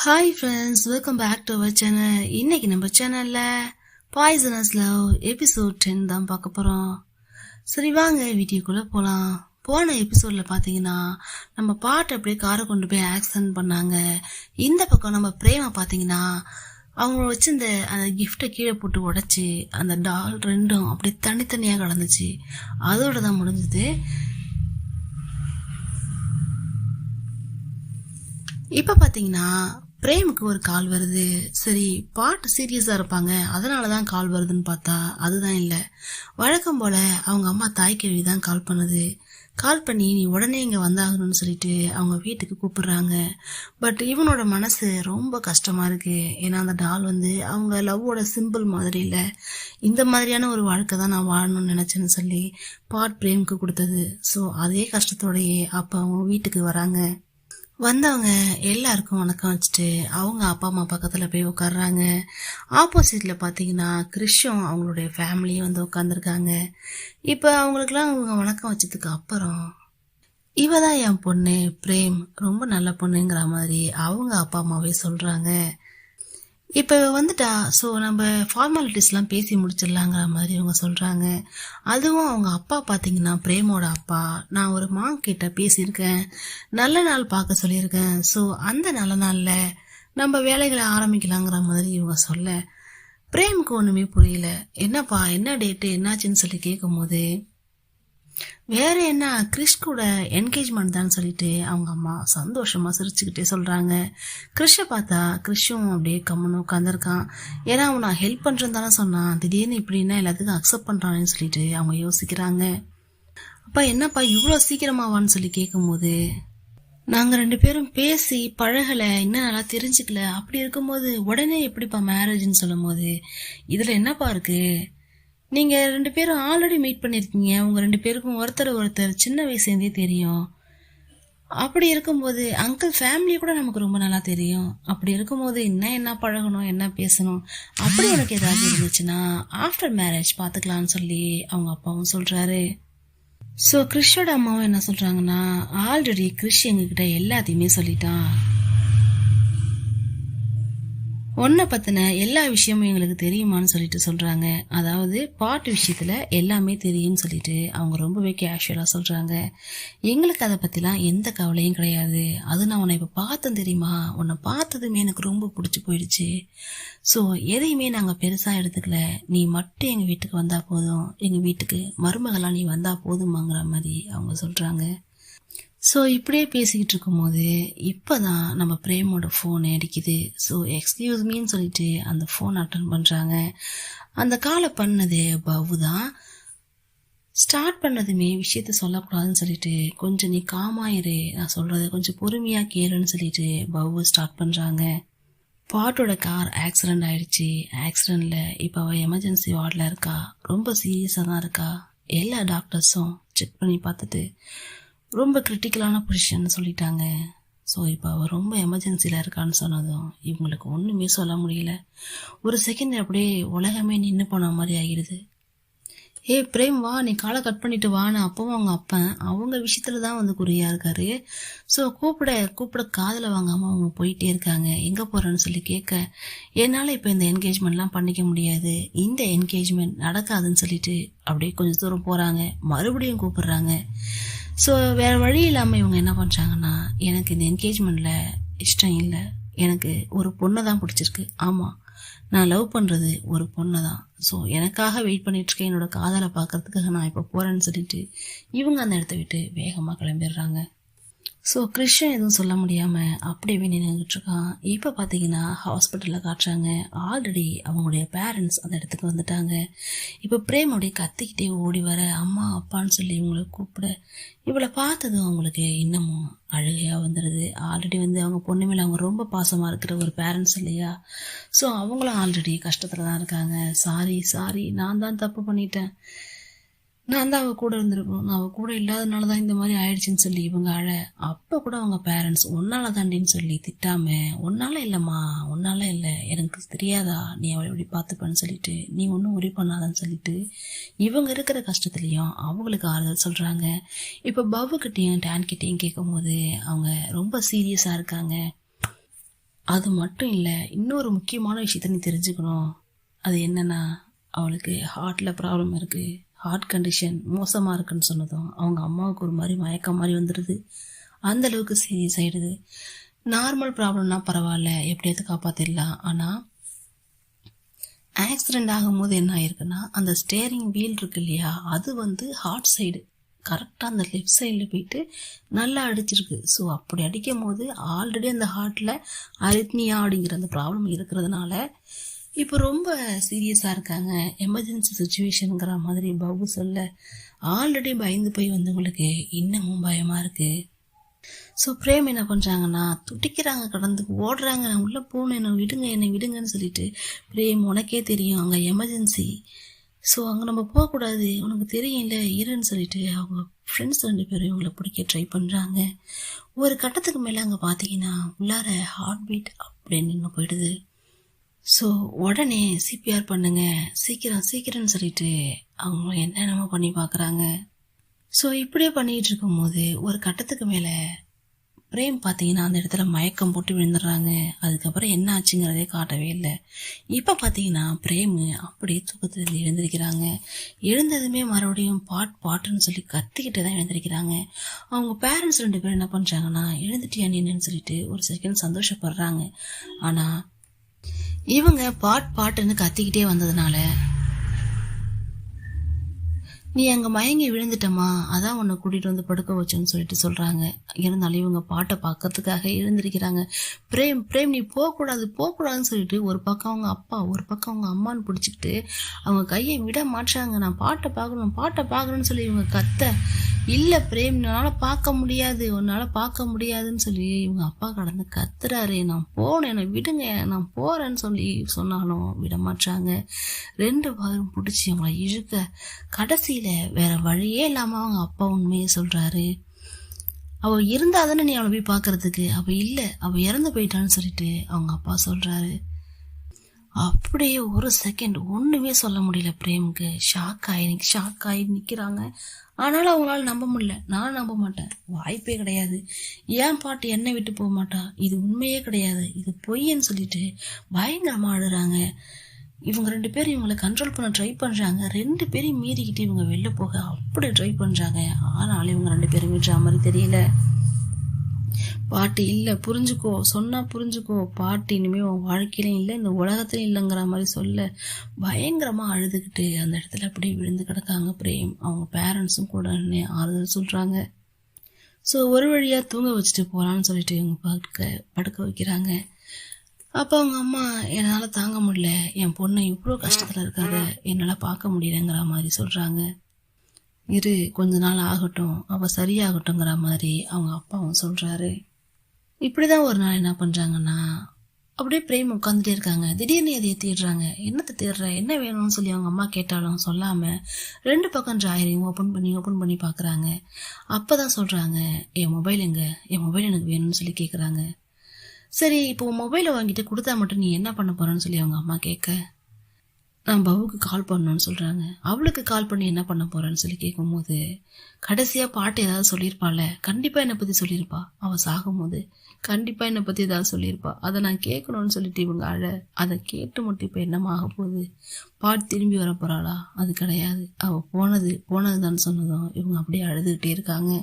Hi friends, welcome back to our channel. இன்னைக்கு நம்ம சேனல்ல பாய்சனஸ் லவ் எபிசோட் 10 தான் பார்க்க போறோம். சரி வாங்க வீடியோக்குள்ள போலாம். போன எபிசோட்ல பாத்தீங்கன்னா நம்ம பாட்டு அப்படியே காரை கொண்டு போய் ஆக்சிடென்ட் பண்ணாங்க. இந்த பக்கம் நம்ம பிரேமா பாத்தீங்கன்னா அவங்க வச்சிருந்த அந்த கிஃப்டை கீழே போட்டு உடைச்சு அந்த டால் ரெண்டும் அப்படியே தனித்தனியா கிடந்துச்சு. அதோட தான் முடிஞ்சது. இப்ப பாத்தீங்கன்னா பிரேமுக்கு ஒரு கால் வருது. சரி பாட்டு சீரியஸா இருப்பாங்க அதனாலதான் கால் வருதுன்னு பார்த்தா அதுதான் இல்ல. வழக்கம் போல அவங்க அம்மா தாய்க்கிழவி தான் கால் பண்ணுது. கால் பண்ணி நீ உடனே இங்க வந்தாகணும்னு சொல்லிட்டு அவங்க வீட்டுக்கு கூப்பிடுறாங்க. பட் இவனோட மனசு ரொம்ப கஷ்டமா இருக்கு. ஏன்னா அந்த டால் அவங்க லவ்வோட சிம்பிள் மாதிரி இல்ல. இந்த மாதிரியான ஒரு வாழ்க்கை தான் நான் வாழணும்னு நினைச்சேன்னு சொல்லி பாட் பிரேமுக்கு கொடுத்தது. சோ அதே கஷ்டத்தோடயே அப்ப அவங்க வீட்டுக்கு வராங்க. வந்தவங்க எல்லாருக்கும் வணக்கம் வச்சுட்டு அவங்க அப்பா அம்மா பக்கத்துல போய் உட்காடுறாங்க. ஆப்போசிட்ல பாத்தீங்கன்னா கிறிஷும் அவங்களுடைய ஃபேமிலியும் உட்காந்துருக்காங்க. இப்ப அவங்களுக்குலாம் அவங்க வணக்கம் வச்சதுக்கு அப்புறம் இவதான் என் பொண்ணு பிரேம், ரொம்ப நல்ல பொண்ணுங்கிற மாதிரி அவங்க அப்பா அம்மாவே சொல்றாங்க. இப்ப வந்துட்டா சோ நம்ம ஃபார்மாலிட்டிஸ் எல்லாம் பேசி முடிச்சிடலாங்கிற மாதிரி அவங்க சொல்றாங்க. அதுவும் அவங்க அப்பா பாத்தீங்கன்னா பிரேமோட அப்பா, நான் ஒரு மாங் கிட்ட பேசியிருக்கேன், நல்ல நாள் பார்க்க சொல்லியிருக்கேன். சோ அந்த நல்ல நாள்ல நம்ம வேலைகளை ஆரம்பிக்கலாங்கிற மாதிரி இவங்க சொல்ல பிரேமுக்கு ஒண்ணுமே புரியல. என்னப்பா என்ன டேட்டு என்னாச்சுன்னு சொல்லி கேட்கும் போது வேற என்ன கிறிஷ் கூட என்கேஜ்மெண்ட் தான் சொல்லிட்டு அவங்க அம்மா சந்தோஷமா சிரிச்சுக்கிட்டே சொல்றாங்க. கிறிஷ பார்த்தா கிறிஷும் அப்படியே கம்முன்னு உட்காந்துருக்கான். ஏன்னா அவன் நான் ஹெல்ப் பண்றேன்னு தானே சொன்னான், திடீர்னு இப்படின்னா எல்லாத்துக்கும் அக்செப்ட் பண்றான்னு சொல்லிட்டு அவங்க யோசிக்கிறாங்க. அப்பா என்னப்பா இவ்வளவு சீக்கிரமாவான்னு சொல்லி கேட்கும் போது நாங்க 2 பேரும் பேசி பழகல, இன்னும் நல்லா தெரிஞ்சுக்கல, அப்படி இருக்கும்போது உடனே எப்படிப்பா மேரேஜ்ன்னு சொல்லும் போது இதுல என்னப்பா இருக்கு, நீங்க 2 பேரும் ஆல்ரெடி மீட் பண்ணிருக்கீங்க, உங்க 2 பேருக்கும் ஒருத்தர் சின்ன வயசுலேருந்தே தெரியும். அப்படி இருக்கும்போது அங்கிள் ஃபேமிலியை கூட நமக்கு ரொம்ப நல்லா தெரியும். அப்படி இருக்கும்போது என்ன பழகணும் என்ன பேசணும் அப்படி உனக்கு ஏதாவது இருந்துச்சுன்னா ஆஃப்டர் மேரேஜ் பாத்துக்கலாம்னு சொல்லி அவங்க அப்பாவும் சொல்றாரு. சோ கிறிஷோட அம்மாவும் என்ன சொல்றாங்கன்னா ஆல்ரெடி கிறிஷ் எங்ககிட்ட எல்லாத்தையுமே சொல்லிட்டான், உன்னை பத்தின எல்லா விஷயமும் எங்களுக்கு தெரியுமான்னு சொல்லிட்டு சொல்றாங்க. அதாவது பாட்டு விஷயத்துல எல்லாமே தெரியும்னு சொல்லிட்டு அவங்க ரொம்பவே கேஷுவலா சொல்றாங்க. எங்களுக்கு அதை பத்திலாம் எந்த கவலையும் கிடையாது. அது நான் உன்னை இப்ப பார்த்தேன் தெரியுமா, உன்னை பார்த்ததுமே எனக்கு ரொம்ப பிடிச்சு போயிடுச்சு. சோ எதையுமே நாங்க பெருசா எடுத்துக்கல, நீ மட்டும் எங்க வீட்டுக்கு வந்தா போதும், எங்க வீட்டுக்கு மருமகளா நீ வந்தா போதுமாங்கிற மாதிரி அவங்க சொல்றாங்க. ஸோ இப்படியே பேசிக்கிட்டு இருக்கும்போது இப்போதான் நம்ம பிரேமோட ஃபோன் அடிக்குது. ஸோ எக்ஸ்கியூஸ் மீன்னு சொல்லிட்டு அந்த ஃபோன் அட்டன் பண்ணுறாங்க. அந்த காலை பண்ணது பவு தான். ஸ்டார்ட் பண்ணதுமே விஷயத்த சொல்லக்கூடாதுன்னு சொல்லிட்டு கொஞ்சம் நீ காமாயிரு, நான் சொல்றத கொஞ்சம் பொறுமையா கேளுன்னு சொல்லிட்டு பவு ஸ்டார்ட் பண்ணுறாங்க. பாட்டோட கார் ஆக்சிடென்ட் ஆயிடுச்சு. ஆக்சிடென்ட்ல இப்போ அவள் எமர்ஜென்சி வார்டில் இருக்கா, ரொம்ப சீரியஸாக தான் இருக்கா. எல்லா டாக்டர்ஸும் செக் பண்ணி பார்த்துட்டு ரொம்ப கிரிட்டிக்கலான பொசிஷன் சொல்லிட்டாங்க. ஸோ இப்போ அவள் ரொம்ப எமர்ஜென்சியில் இருக்கான்னு சொன்னதும் இவங்களுக்கு ஒன்றுமே சொல்ல முடியல. ஒரு செகண்ட் அப்படியே உலகமே நின்று போன மாதிரி ஆகிடுது. ஏ பிரேம் வா, நீ காலை கட் பண்ணிட்டு வான்னு அப்பவும் அவங்க அப்பன் அவங்க விஷயத்துல தான் குறியா இருக்காரு. ஸோ கூப்பிட காதில் வாங்காம அவங்க போயிட்டே இருக்காங்க. எங்க போறேன்னு சொல்லி கேட்க என்னால இப்போ இந்த என்கேஜ்மெண்ட்லாம் பண்ணிக்க முடியாது, இந்த என்கேஜ்மெண்ட் நடக்காதுன்னு சொல்லிட்டு அப்படியே கொஞ்சம் தூரம் போறாங்க. மறுபடியும் கூப்பிடுறாங்க. ஸோ வேற வழி இல்லாம இவங்க என்ன பண்றாங்கன்னா, எனக்கு இந்த என்கேஜ்மெண்ட்ல இஷ்டம் இல்லை, எனக்கு ஒரு பொண்ணை தான் பிடிச்சிருக்கு. ஆமா, நான் லவ் பண்றது ஒரு பொண்ணை தான். ஸோ எனக்காக வெயிட் பண்ணிட்டு இருக்கேன், என்னோட காதலை பார்க்கறதுக்காக நான் இப்போ போறேன்னு சொல்லிட்டு இவங்க அந்த இடத்த விட்டு வேகமா கிளம்பிடுறாங்க. ஸோ கிறிஷன் எதுவும் சொல்ல முடியாம அப்படியே நின்றுட்டு இருக்கான். இப்போ பார்த்தீங்கன்னா ஹாஸ்பிட்டலில் காட்டுறாங்க. ஆல்ரெடி அவங்களுடைய பேரண்ட்ஸ் அந்த இடத்துக்கு வந்துட்டாங்க. இப்போ பிரேமோடைய கத்திக்கிட்டே ஓடி வர அம்மா அப்பான்னு சொல்லி இவங்களை கூப்பிட இவளை பார்த்ததும் அவங்களுக்கு இன்னமும் அழுகையா வந்துடுது. ஆல்ரெடி அவங்க பொண்ணு மேலே அவங்க ரொம்ப பாசமாக இருக்கிற ஒரு பேரண்ட்ஸ் இல்லையா. ஸோ அவங்களும் ஆல்ரெடி கஷ்டத்தில் தான் இருக்காங்க. சாரி நான் தான் தப்பு பண்ணிட்டேன், நான் தான் அவ கூட இருந்திருக்கணும், நான் அவ கூட இல்லாதனாலதான் இந்த மாதிரி ஆயிடுச்சுன்னு சொல்லி இவங்க அழ. அப்ப கூட அவங்க பேரண்ட்ஸ் உன்னால தாண்டின்னு சொல்லி திட்டாம, உன்னால இல்லம்மா, உன்னால இல்ல, எனக்கு தெரியாதா நீ அவளை எப்படி பார்த்துப்பன்னு சொல்லிட்டு, நீ ஒன்னும் உரி பண்ணாதான்னு சொல்லிட்டு இவங்க இருக்கிற கஷ்டத்துலயும் அவங்களுக்கு ஆறுதல் சொல்றாங்க. இப்ப பவு கிட்டையும் டேன் கிட்டையும் கேட்கும் போது அவங்க ரொம்ப சீரியஸா இருக்காங்க. அது மட்டும் இல்லை, இன்னொரு முக்கியமான விஷயத்த நீ தெரிஞ்சுக்கணும். அது என்னன்னா, அவளுக்கு ஹார்ட்டில் ப்ராப்ளம் இருக்குது, ஹார்ட் கண்டிஷன் மோசமாக இருக்குன்னு சொன்னதும் அவங்க அம்மாவுக்கு ஒரு மாதிரி மயக்கம் மாதிரி வந்துடுது. அந்தளவுக்கு சீரியஸ் ஆகிடுது. நார்மல் ப்ராப்ளம்னா பரவாயில்ல, எப்படியாவது காப்பாற்றிடலாம். ஆனால் ஆக்சிடெண்ட் ஆகும்போது என்ன ஆயிருக்குன்னா, அந்த ஸ்டேரிங் வீல் இருக்கு இல்லையா, அது ஹார்ட் சைடு கரெக்டாக அந்த லெஃப்ட் சைடில் போயிட்டு நல்லா அடிச்சிருக்கு. ஸோ அப்படி அடிக்கும் போது ஆல்ரெடி அந்த ஹார்ட்டில் அரித்மியா அப்படிங்கிற அந்த ப்ராப்ளம் இருக்கிறதுனால இப்போ ரொம்ப சீரியஸாக இருக்காங்க. எமர்ஜென்சி சுச்சுவேஷனுங்கிற மாதிரி பாபு சொல்ல, ஆல்ரெடி பயந்து போய் வந்தவங்களுக்கு இன்னமும் பயமாக இருக்குது. ஸோ பிரேம் என்ன பண்ணுறாங்கன்னா, துடிக்கிறாங்க, கடந்து ஓடுறாங்க, நான் உள்ளே போகணும், என்னை விடுங்கன்னு சொல்லிட்டு. பிரேம், உனக்கே தெரியும் அங்கே எமர்ஜென்சி, ஸோ அங்கே நம்ம போகக்கூடாது, உனக்கு தெரியும் இல்லை, இருன்னு சொல்லிட்டு அவங்க ஃப்ரெண்ட்ஸ் 2 பேரும் இவங்களை பிடிக்க ட்ரை பண்ணுறாங்க. ஒரு கட்டத்துக்கு மேலே அங்கே பார்த்தீங்கன்னா உள்ளார ஹார்ட் பீட் அப்படின்னு நின்று போயிடுது. ஸோ உடனே சிபிஆர் பண்ணுங்க, சீக்கிரம் சீக்கிரம்னு சொல்லிட்டு அவங்க என்னென்னமோ பண்ணி பார்க்குறாங்க. ஸோ இப்படியே பண்ணிகிட்டு இருக்கும்போது ஒரு கட்டத்துக்கு மேலே பிரேம் பார்த்தீங்கன்னா அந்த இடத்துல மயக்கம் போட்டு விழுந்துடுறாங்க. அதுக்கப்புறம் என்ன ஆச்சுங்கிறதே காட்டவே இல்லை. இப்போ பார்த்தீங்கன்னா பிரேம் அப்படியே தூக்கத்துலேருந்து எழுந்திருக்கிறாங்க. எழுந்ததுமே மறுபடியும் பாட்டுன்னு சொல்லி கத்திக்கிட்டு தான் எழுந்திருக்கிறாங்க. அவங்க பேரண்ட்ஸ் 2 பேரும் என்ன பண்ணுறாங்கன்னா, எழுந்துட்டியா நீன்னு சொல்லிட்டு ஒரு செகண்ட் சந்தோஷப்படுறாங்க. ஆனால் இவங்க பாட்டுன்னு கத்திக்கிட்டே வந்ததுனால, நீ அங்கே மயங்கி விழுந்துட்டமா, அதான் உன்னை கூட்டிகிட்டு வந்து படுக்க வச்சோன்னு சொல்லிட்டு சொல்கிறாங்க. இருந்தாலும் இவங்க பாட்டை பார்க்கறதுக்காக எழுந்திருக்கிறாங்க. பிரேம் நீ போகக்கூடாதுன்னு சொல்லிட்டு ஒரு பக்கம் அவங்க அப்பா, ஒரு பக்கம் அவங்க அம்மான்னு பிடிச்சிக்கிட்டு அவங்க கையை விட மாட்டாங்க. நான் பாட்டை பார்க்கணும்னு சொல்லி இவங்க கத்த, இல்லை பிரேம் உன்னால் பார்க்க முடியாதுன்னு சொல்லி இவங்க அப்பா கடந்து கத்துறாரு. நான் போனேன், என்னை விடுங்க, நான் போகிறேன்னு சொல்லி சொன்னாலும் விட மாட்டாங்க. 2 பேரும் பிடிச்சி அவங்கள இழுக்க, கடைசியில் வேற வழியே இல்லாமல் அவங்க அப்பா உண்மையை சொல்கிறாரு. அவள் இருந்தா தானே நீ அவளை போய் பார்க்கறதுக்கு, அவள் இல்லை, அவள் இறந்து போயிட்டான்னு சொல்லிட்டு அவங்க அப்பா சொல்கிறாரு. அப்படியே ஒரு செகண்ட் ஒன்றுமே சொல்ல முடியல பிரேமுக்கு. ஷாக் ஆகி நிற்கிறாங்க. ஆனாலும் அவங்களால நம்ப முடியல. நான் நம்ப மாட்டேன், வாய்ப்பே கிடையாது, ஏன் பாட்டு என்னை விட்டு போக மாட்டா, இது உண்மையே கிடையாது, இது பொய்ன்னு சொல்லிட்டு பயங்கரமாக அழுறாங்க. இவங்க 2 பேரும் இவங்களை கண்ட்ரோல் பண்ண ட்ரை பண்ணுறாங்க. 2 பேரையும் மீறிக்கிட்டு இவங்க வெளில போக அப்படி ட்ரை பண்ணுறாங்க. ஆனாலும் இவங்க 2 பேரும் விடுற மாதிரி தெரியல. பாட்டி இல்லை, புரிஞ்சுக்கோ, சொன்னால் புரிஞ்சுக்கோ, பாட்டி இனிமேல் உன் வாழ்க்கையிலும் இல்லை, இந்த உலகத்திலும் இல்லைங்கிற மாதிரி சொல்ல பயங்கரமாக அழுதுகிட்டு அந்த இடத்துல அப்படியே விழுந்து கிடக்காங்க பிரேம். அவங்க பேரண்ட்ஸும் கூட ஆறுதல் சொல்கிறாங்க. ஸோ ஒரு வழியாக தூங்க வச்சுட்டு போகலான்னு சொல்லிட்டு இவங்க படுக்க வைக்கிறாங்க. அப்போ அவங்க அம்மா, என்னால் தாங்க முடியல, என் பொண்ணை இவ்வளோ கஷ்டத்தில் இருக்காத என்னால் பார்க்க முடியலங்கிற மாதிரி சொல்கிறாங்க. இரு, கொஞ்ச நாள் ஆகட்டும், அவள் சரியாகட்டுங்கிற மாதிரி அவங்க அப்பாவும் சொல்கிறாரு. இப்படிதான் ஒரு நாள் என்ன பண்ணுறாங்கன்னா, அப்படியே பிரேம் உட்காந்துட்டே இருக்காங்க. திடீர்னு எதையை தேடுறாங்க. என்னத்தை தேடுற, என்ன வேணும்னு சொல்லி அவங்க அம்மா கேட்டாலும் சொல்லாமல் 2 பக்கம் ட்ராயரையும் ஓப்பன் பண்ணி பார்க்குறாங்க. அப்போ தான் சொல்கிறாங்க, என் மொபைல் எங்கே, என் மொபைல் எனக்கு வேணும்னு சொல்லி கேட்குறாங்க. சரி, இப்போ மொபைலை வாங்கிட்டு கொடுத்தா மட்டும் நீ என்ன பண்ண போகிறேன்னு சொல்லி அவங்க அம்மா கேட்க, நான் பவுக்கு கால் பண்ணணும்னு சொல்கிறாங்க. அவளுக்கு கால் பண்ணி என்ன பண்ண போகிறேன்னு சொல்லி கேட்கும்போது, கடைசியாக பாட்டு ஏதாவது சொல்லியிருப்பாள், கண்டிப்பாக என்னை பற்றி சொல்லியிருப்பா, அவள் சாகும்போது கண்டிப்பாக என்னை பற்றி ஏதாவது சொல்லியிருப்பா, அதை நான் கேட்கணும்னு சொல்லிட்டு இவங்க அதை கேட்டு மட்டும் இப்போ என்னமா ஆக போகுது, பாட்டு திரும்பி வர போகிறாளா, அது கிடையாது, அவள் போனதுதான் சொன்னதும் இவங்க அப்படியே அழுதுகிட்டே இருக்காங்க.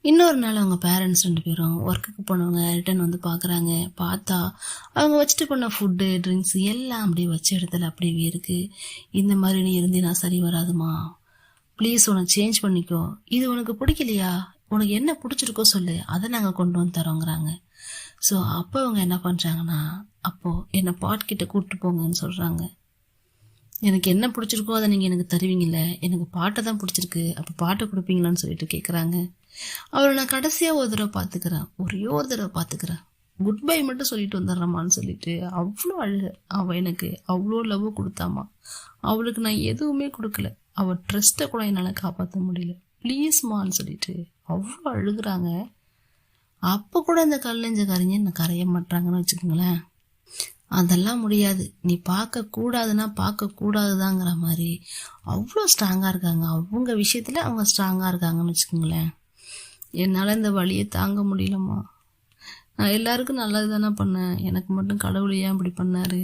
இன்னொரு நாள் அவங்க பேரண்ட்ஸ் 2 பேரும் ஒர்க்குக்கு போனவங்க ரிட்டர்ன் வந்து பார்க்குறாங்க. பார்த்தா அவங்க வச்சுட்டு போன ஃபுட்டு, ட்ரிங்க்ஸ் எல்லாம் அப்படியே வச்ச இடத்துல அப்படியே இருக்குது. இந்த மாதிரி நீ இருந்தீனா சரி வராதுமா, ப்ளீஸ் உன்னை சேஞ்ச் பண்ணிக்கோ, இது உனக்கு பிடிக்கலையா, உனக்கு என்ன பிடிச்சிருக்கோ சொல்லு, அதை நாங்கள் கொண்டு வந்து தரோங்கிறாங்க. ஸோ அப்போ அவங்க என்ன பண்ணுறாங்கன்னா, அப்போது என்னை பாட்கிட்ட கூப்பிட்டு போங்கன்னு சொல்கிறாங்க. எனக்கு என்ன பிடிச்சிருக்கோ அதை நீங்கள் எனக்கு தருவீங்கல்ல, எனக்கு பாட்டை தான் பிடிச்சிருக்கு, அப்போ பாட்டை கொடுப்பீங்களான்னு சொல்லிட்டு கேட்குறாங்க. அவளை நான் கடைசியாக ஒரு தடவை பார்த்துக்கிறேன், குட் பை மட்டும் சொல்லிட்டு வந்துடுறமான்னு சொல்லிட்டு அவ்வளோ அவள் எனக்கு அவ்வளோ லவ் கொடுத்தாமா, அவளுக்கு நான் எதுவுமே கொடுக்கல, அவள் ட்ரஸ்ட்டை கூட என்னால் காப்பாற்ற முடியல, ப்ளீஸ்மான்னு சொல்லிட்டு அவ்வளோ அழுகுறாங்க. அப்போ கூட இந்த கல்லெஞ்சக்காரங்க என்ன கரைய மாட்டாங்கன்னு வச்சுக்கோங்களேன். அதெல்லாம் முடியாது, நீ பார்க்கக்கூடாதுதாங்கிற மாதிரி அவ்வளோ ஸ்ட்ராங்காக இருக்காங்க. அவங்க விஷயத்தில் அவங்க ஸ்ட்ராங்காக இருக்காங்கன்னு வச்சுக்கோங்களேன். என்னால் இந்த வழியை தாங்க முடியலம்மா, நான் எல்லாருக்கும் நல்லது தானே பண்ணேன், எனக்கு மட்டும் கடவுள் ஏன் இப்படி பண்ணாரு?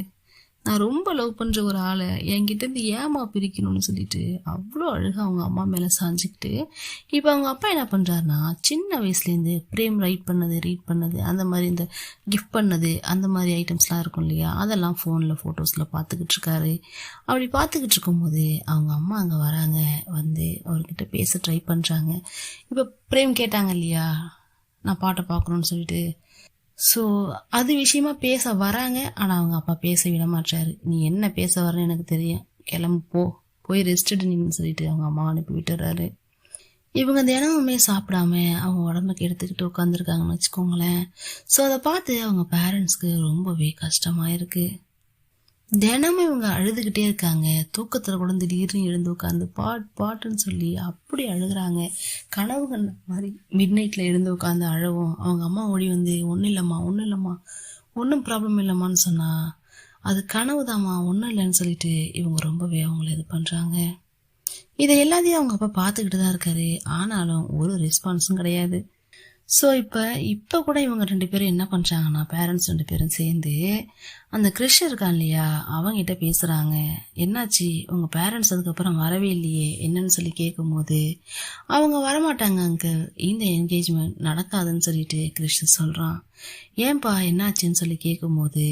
நான் ரொம்ப லவ் பண்ணுற ஒரு ஆளை என்கிட்டேருந்து ஏமா பிரிக்கணும்னு சொல்லிட்டு அவ்வளோ அழகாக அவங்க அம்மா மேலே சாஞ்சிக்கிட்டு, இப்போ அவங்க அப்பா என்ன பண்ணுறாருனா, சின்ன வயசுலேருந்து பிரேம் ரீட் பண்ணது அந்த மாதிரி இந்த கிஃப்ட் பண்ணது அந்த மாதிரி ஐட்டம்ஸ்லாம் இருக்கும் இல்லையா, அதெல்லாம் ஃபோனில் ஃபோட்டோஸில் பார்த்துக்கிட்டு இருக்காரு. அப்படி பார்த்துக்கிட்டு இருக்கும்போது அவங்க அம்மா அங்கே வராங்க, வந்து அவர்கிட்ட பேச ட்ரை பண்ணுறாங்க. இப்போ பிரேம் கேட்டாங்க இல்லையா, நான் பாட்டை பார்க்கணுன்னு சொல்லிட்டு. ஸோ அது விஷயமா பேச வராங்க. ஆனால் அவங்க அப்பா பேச விட மாட்டாரு. நீ என்ன பேச வரன்னு எனக்கு தெரியும், கிளம்பு போய் ரெஸ்ட் எடுன்னு சொல்லிட்டு அவங்க அம்மா அனுப்பி விட்டுறாரு. இவங்க தினமுமே சாப்பிடாம அவங்க உடம்புக்கு எடுத்துக்கிட்டு உட்காந்துருக்காங்கன்னு வச்சுக்கோங்களேன். ஸோ அதை பார்த்து அவங்க பேரண்ட்ஸ்க்கு ரொம்பவே கஷ்டமாக இருக்குது. தினமும் இவங்க அழுதுகிட்டே இருக்காங்க. தூக்கத்தில் கூட திடீர்னு எழுந்து உட்காந்து பாட்டுன்னு சொல்லி அப்படி அழுகிறாங்க. கனவுகள் மாதிரி மிட் நைட்டில் எழுந்து உட்காந்து அழவும் அவங்க அம்மா ஓடி வந்து ஒன்றும் இல்லைம்மா ஒன்றும் ப்ராப்ளம் இல்லைம்மான்னு சொன்னா அது கனவு தாம்மா, ஒன்றும் இல்லைன்னு சொல்லிட்டு இவங்க ரொம்பவே அவங்கள இது பண்ணுறாங்க. இதை எல்லாத்தையும் அவங்க அப்பா பார்த்துக்கிட்டு தான் இருக்காரு. ஆனாலும் ஒரு ரெஸ்பான்ஸும் கிடையாது. ஸோ இப்போ கூட இவங்க 2 பேரும் என்ன பண்ணுறாங்கன்னா, பேரண்ட்ஸ் 2 பேரும் சேர்ந்து அந்த கிறிஷ் இருக்கான் இல்லையா, அவங்ககிட்ட பேசுகிறாங்க. என்னாச்சு உங்கள் பேரண்ட்ஸ் அதுக்கப்புறம் வரவே இல்லையே என்னன்னு சொல்லி கேட்கும்போது, அவங்க வரமாட்டாங்க அங்கிள், இந்த என்கேஜ்மெண்ட் நடக்காதுன்னு சொல்லிட்டு கிறிஷ் சொல்கிறான். ஏன்பா என்னாச்சுன்னு சொல்லி கேட்கும்போது,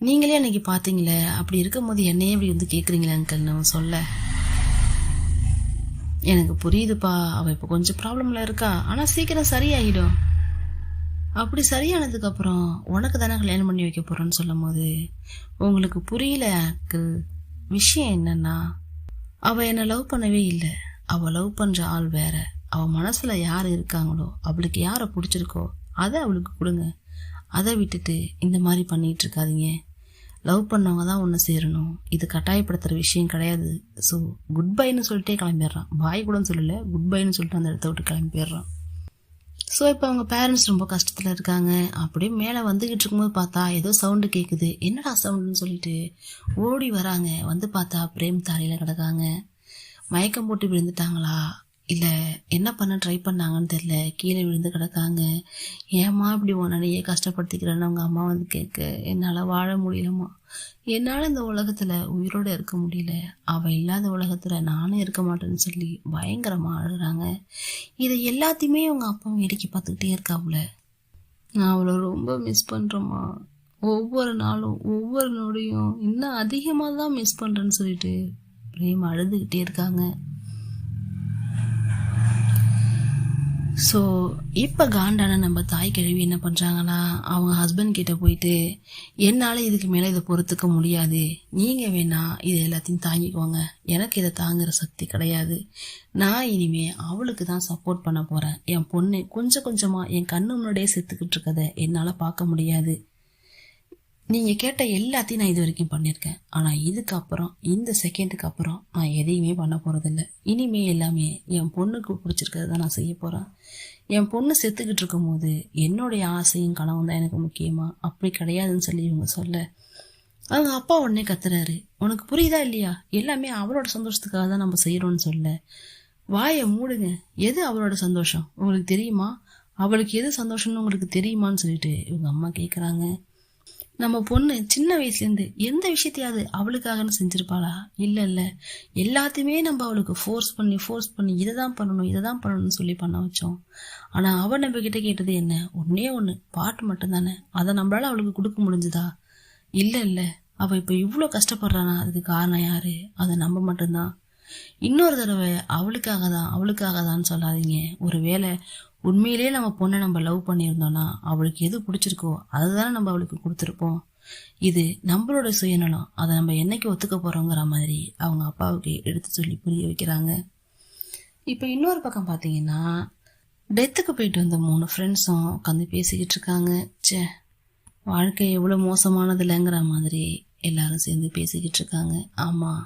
நீங்களே அன்னைக்கு பார்த்தீங்களே, அப்படி இருக்கும்போது என்னையே இப்படி வந்து கேட்குறீங்களே அங்கிள்னு சொல்ல, எனக்கு புரியுதுப்பா, அவள் இப்போ கொஞ்சம் ப்ராப்ளம்ல இருக்கா, ஆனால் சீக்கிரம் சரியாயிடும். அப்படி சரியானதுக்கு அப்புறம் உனக்கு தானே கல்யாணம் பண்ணி வைக்க போறோன்னு சொல்லும் போது, உங்களுக்கு புரியல அங்கிள், விஷயம் என்னன்னா, அவள் என்னை லவ் பண்ணவே இல்லை. அவள் லவ் பண்ற ஆள் வேற. அவள் மனசுல யார் இருக்காங்களோ, அவளுக்கு யாரை பிடிச்சிருக்கோ அதை அவளுக்கு கொடுங்க. அதை விட்டுட்டு இந்த மாதிரி பண்ணிட்டு இருக்காதீங்க. லவ் பண்ணவங்க தான் ஒன்று சேரணும், இது கட்டாயப்படுத்துகிற விஷயம் கிடையாது. ஸோ குட் பைன்னு சொல்லிட்டே கிளம்பிடுறான். பாய் கூட சொல்லலை, குட் பைன்னு சொல்லிட்டு அந்த இடத்த விட்டு கிளம்பிடுறான். ஸோ இப்போ அவங்க பேரண்ட்ஸ் ரொம்ப கஷ்டத்தில் இருக்காங்க. அப்படியே மேலே வந்துக்கிட்டு இருக்கும்போது பார்த்தா ஏதோ சவுண்டு கேட்குது. என்னடா சவுண்டுன்னு சொல்லிட்டு ஓடி வராங்க. வந்து பார்த்தா பிரேம் தாலியில் கிடக்காங்க. மயக்கம் போட்டு விழுந்துட்டாங்களா இல்லை என்ன பண்ண ட்ரை பண்ணாங்கன்னு தெரியல, கீழே விழுந்து கிடக்காங்க. ஏம்மா இப்படி உன்னையே கஷ்டப்படுத்திக்கிறேன்னு அவங்க அம்மா வந்து கேட்க, என்னால் வாழ முடியலம்மா, என்னால் இந்த உலகத்தில் உயிரோடு இருக்க முடியல, அவள் இல்லாத உலகத்தில் நானே இருக்க மாட்டேன்னு சொல்லி பயங்கரமாக அழுகிறாங்க. இதை எல்லாத்தையுமே அவங்க அப்பா வேடிக்கை பார்த்துக்கிட்டே இருக்காப்புல. நான் அவளை ரொம்ப மிஸ் பண்ணுறேம்மா, ஒவ்வொரு நாளும் ஒவ்வொரு நொடியும் இன்னும் அதிகமாக தான் மிஸ் பண்ணுறேன்னு சொல்லிட்டு பிரேம் அழுதுகிட்டே இருக்காங்க. ஸோ இப்போ காண்டான நம்ம தாய் கிழவி என்ன பண்ணுறாங்கன்னா, அவங்க ஹஸ்பண்ட் கிட்ட போயிட்டு, என்னால் இதுக்கு மேலே இதை பொறுத்துக்க முடியாது, நீங்கள் வேணா இதை எல்லாத்தையும் தாங்கிக்கோங்க, எனக்கு இதை தாங்குற சக்தி கிடையாது, நான் இனிமே அவளுக்கு தான் சப்போர்ட் பண்ண போகிறேன், என் பொண்ணு கொஞ்சம் கொஞ்சமாக என் கண்ணு முன்னாடியே செத்துக்கிட்டு இருக்கதை என்னால் பார்க்க முடியாது, நீங்கள் கேட்ட எல்லாத்தையும் நான் இது வரைக்கும் பண்ணியிருக்கேன், ஆனால் இதுக்கப்புறம் இந்த செகண்டுக்கு அப்புறம் நான் எதையுமே பண்ண போகிறதில்ல, இனிமே எல்லாமே என் பொண்ணுக்கு பிடிச்சிருக்கிறத தான் நான் செய்ய போகிறேன், என் பொண்ணு செத்துக்கிட்டு இருக்கும் போது என்னுடைய ஆசையும் கனவும் தான் எனக்கு முக்கியமா, அப்படி கிடையாதுன்னு சொல்லி இவங்க சொல்ல, அவங்க அப்பா உடனே கத்துறாரு, உனக்கு புரியுதா இல்லையா, எல்லாமே அவளோட சந்தோஷத்துக்காக தான் நம்ம செய்கிறோன்னு சொல்ல, வாயை மூடுங்க, எது அவளோட சந்தோஷம் உங்களுக்கு தெரியுமா, அவளுக்கு எது சந்தோஷம்னு உங்களுக்கு தெரியுமான்னு சொல்லிட்டு இவங்க அம்மா கேட்குறாங்க. நம்ம பொண்ணு சின்ன வயசுலேருந்து எந்த விஷயத்தையாவது அவளுக்காகன்னு செஞ்சிருப்பாளா, இல்லை எல்லாத்தையுமே நம்ம அவளுக்கு ஃபோர்ஸ் பண்ணி இதை தான் பண்ணணும்னு சொல்லி பண்ண வச்சோம். ஆனால் அவள் நம்ம கிட்ட கேட்டது என்ன, ஒன்று பாட்டு மட்டும்தானே, அதை நம்மளால அவளுக்கு கொடுக்க முடிஞ்சுதா, இல்லை அவள் இப்போ இவ்வளோ கஷ்டப்படுறானா அதுக்கு காரணம் யாரு, அதை நம்ம மட்டும்தான். இன்னொரு தடவை அவளுக்காக தான் சொல்லாதீங்க. ஒரு வேளை உண்மையிலேயே நம்ம பொண்ணை நம்ம லவ் பண்ணியிருந்தோம்னா அவளுக்கு எது பிடிச்சிருக்கோ அதை தானே நம்ம அவளுக்கு கொடுத்துருப்போம், இது நம்மளோட சுயநலம், அதை நம்ம என்னைக்கு ஒத்துக்க போறோங்கிற மாதிரி அவங்க அப்பாவுக்கு எடுத்து சொல்லி புரிய வைக்கிறாங்க. இப்போ இன்னொரு பக்கம் பார்த்தீங்கன்னா, டெத்துக்கு போயிட்டு வந்த 3 ஃப்ரெண்ட்ஸும் உட்காந்து பேசிக்கிட்டு இருக்காங்க. வாழ்க்கை எவ்வளோ மோசமானது இல்லைங்கிற மாதிரி எல்லாரும் சேர்ந்து பேசிக்கிட்டு இருக்காங்க. ஆமாம்,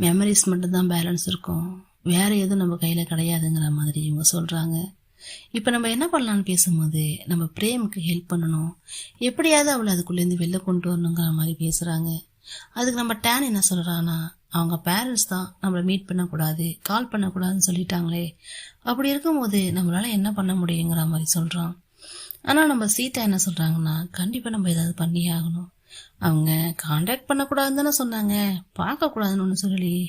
மெமரிஸ் மட்டும்தான் பேலன்ஸ் இருக்கும், வேற எதுவும் நம்ம கையில் கிடையாதுங்கிற மாதிரி இவங்க சொல்கிறாங்க. இப்போ நம்ம என்ன பண்ணலான்னு பேசும்போது, நம்ம பிரேமுக்கு ஹெல்ப் பண்ணணும், எப்படியாவது அவளை அதுக்குள்ளேருந்து வெளில கொண்டு வரணுங்கிற மாதிரி பேசுகிறாங்க. அதுக்கு நம்ம டேன் என்ன சொல்கிறான்னா, அவங்க பேரண்ட்ஸ் தான் நம்மளை மீட் பண்ணக்கூடாது, கால் பண்ணக்கூடாதுன்னு சொல்லிட்டாங்களே, அப்படி இருக்கும்போது நம்மளால என்ன பண்ண முடியுங்கிற மாதிரி சொல்கிறான். ஆனால் நம்ம சீதா என்ன சொல்கிறாங்கன்னா, கண்டிப்பாக நம்ம ஏதாவது பண்ணியே ஆகணும். அவங்க காண்டாக்ட் பண்ணக்கூடாதுன்னு தானே சொன்னாங்க, பார்க்கக்கூடாதுன்னு ஒன்று சொல்லலையே,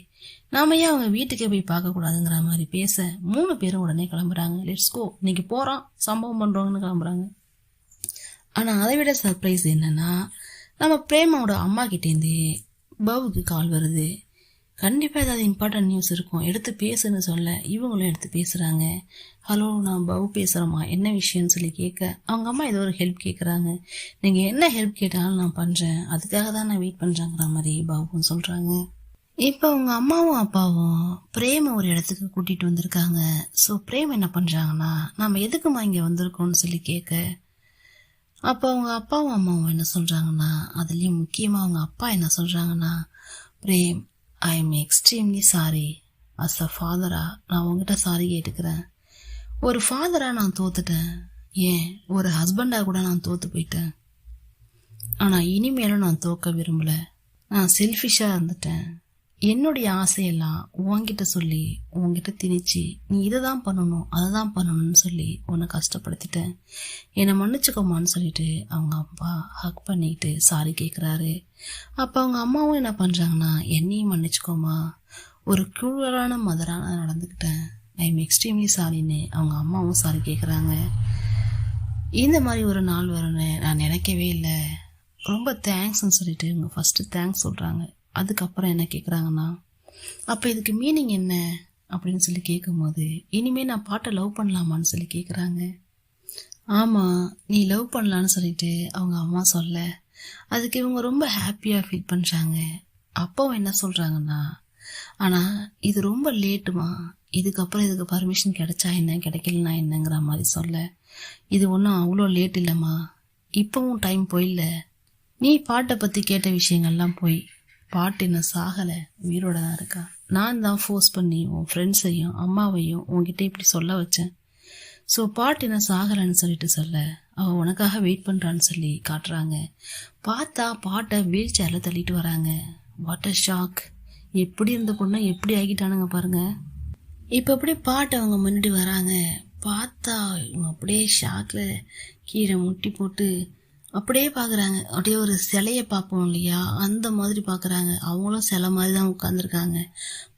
நாம ஏன் அவங்க வீட்டுக்கே போய் பார்க்கக்கூடாதுங்கிற மாதிரி பேச 3 பேரும் உடனே கிளம்புறாங்க. லெட்ஸ் கோ, இன்னைக்கு போகிறோம், சம்பவம் பண்ணுறோங்கன்னு கிளம்புறாங்க. ஆனால் அதை விட சர்ப்ரைஸ் என்னன்னா, நம்ம பிரேமாவோட அம்மா கிட்டேருந்து பவுக்கு கால் வருது. கண்டிப்பாக ஏதாவது இம்பார்ட்டன்ட் நியூஸ் இருக்கும், எடுத்து பேசுன்னு சொல்ல இவங்களும் எடுத்து பேசுகிறாங்க. ஹலோ, நான் பவு பேசுகிறேம்மா, என்ன விஷயம்னு சொல்லி கேட்க அவங்க அம்மா ஏதோ ஒரு ஹெல்ப் கேட்குறாங்க. நீங்கள் என்ன ஹெல்ப் கேட்டாலும் நான் பண்ணுறேன், அதுக்காக தான் நான் வெயிட் பண்ணுறேங்கிற மாதிரி பவுன்னு சொல்கிறாங்க. இப்போ அவங்க அம்மாவும் அப்பாவும் பிரேம ஒரு இடத்துக்கு கூட்டிகிட்டு வந்திருக்காங்க. ஸோ பிரேம் என்ன பண்ணுறாங்கன்னா, நம்ம எதுக்குமா இங்கே வந்திருக்கோம்னு சொல்லி கேட்க அப்போ அவங்க அப்பாவும் அம்மாவும் என்ன சொல்கிறாங்கன்னா, அதுலேயும் முக்கியமாக அவங்க அப்பா என்ன சொல்கிறாங்கன்னா, Prem, I am extremely sorry. As a ஃபாதரா நான் உங்ககிட்ட சாரி கேட்டுக்கிறேன். ஒரு ஃபாதரா நான் தோத்துட்டேன், ஏன் ஒரு ஹஸ்பண்டாக கூட நான் தோத்து போயிட்டேன். ஆனால் இனிமேலும் நான் தோக்க விரும்பலை. நான் செல்ஃபிஷாக இருந்துட்டேன். என்னுடைய ஆசையெல்லாம் உன்கிட்ட சொல்லி உன்கிட்ட திணிச்சு நீ இதை தான் பண்ணணும் அதை தான் பண்ணணும்னு சொல்லி உன்னை கஷ்டப்படுத்திட்டேன், என்னை மன்னிச்சுக்கோமான்னு சொல்லிட்டு அவங்க அப்பா ஹக் பண்ணிட்டு சாரி கேட்குறாரு. அப்போ அவங்க அம்மாவும் என்ன பண்ணுறாங்கன்னா, என்னையும் மன்னிச்சுக்கோமா, ஒரு க்ரூவலான மதராக நான் நடந்துக்கிட்டேன், ஐ எம் எக்ஸ்ட்ரீம்லி சாரின்னு அவங்க அம்மாவும் சாரி கேட்குறாங்க. இந்த மாதிரி ஒரு நாள் வரும்னு நான் நினைக்கவே இல்லை, ரொம்ப தேங்க்ஸ்ன்னு சொல்லிட்டு இவங்க ஃபஸ்ட்டு தேங்க்ஸ் சொல்கிறாங்க. அதுக்கப்புறம் என்ன கேட்குறாங்கன்னா, அப்போ இதுக்கு மீனிங் என்ன அப்படின்னு சொல்லி கேட்கும்போது, இனிமேல் நான் பாட்டை லவ் பண்ணலாமான்னு சொல்லி கேட்குறாங்க. ஆமாம், நீ லவ் பண்ணலான்னு சொல்லிட்டு அவங்க அம்மா சொல்ல அதுக்கு இவங்க ரொம்ப ஹாப்பியாக ஃபீல் பண்ணுறாங்க. அப்போவும் என்ன சொல்கிறாங்கன்னா, ஆனால் இது ரொம்ப லேட்டுமா, இதுக்கப்புறம் இதுக்கு பர்மிஷன் கிடைச்சா என்ன கிடைக்கலனா என்னங்கிற மாதிரி சொல்ல, இது ஒன்றும் அவ்வளோ லேட் இல்லைம்மா, இப்போவும் டைம் போயில்ல, நீ பாட்டை பற்றி கேட்ட விஷயங்கள்லாம் போய், பாட்டு இன்னும் சாகலை, உயிரோட தான் இருக்கா. நான் தான் ஃபோர்ஸ் பண்ணி உன் ஃப்ரெண்ட்ஸையும் அம்மாவையும் உன்கிட்ட இப்படி சொல்ல வச்சேன். ஸோ பாட்டு இன்னும் சாகலைன்னு சொல்லிட்டு சொல்ல அவள் உனக்காக வெயிட் பண்ணுறான்னு சொல்லி காட்டுறாங்க. பார்த்தா பாட்டை வீல் சேரில் தள்ளிட்டு வராங்க. வாட் அ ஷாக், எப்படி இருந்த பொண்ணை எப்படி ஆகிட்டானுங்க பாருங்க. இப்போ அப்படியே பாட்டு அவங்க முன்னாடி வராங்க. பார்த்தா இவங்க அப்படியே ஷாக்கில் கீழே முட்டி போட்டு அப்படியே பார்க்குறாங்க. அப்படியே ஒரு சிலையை பார்ப்போம் இல்லையா, அந்த மாதிரி பார்க்குறாங்க. அவங்களும் சிலை மாதிரி தான் உட்காந்துருக்காங்க.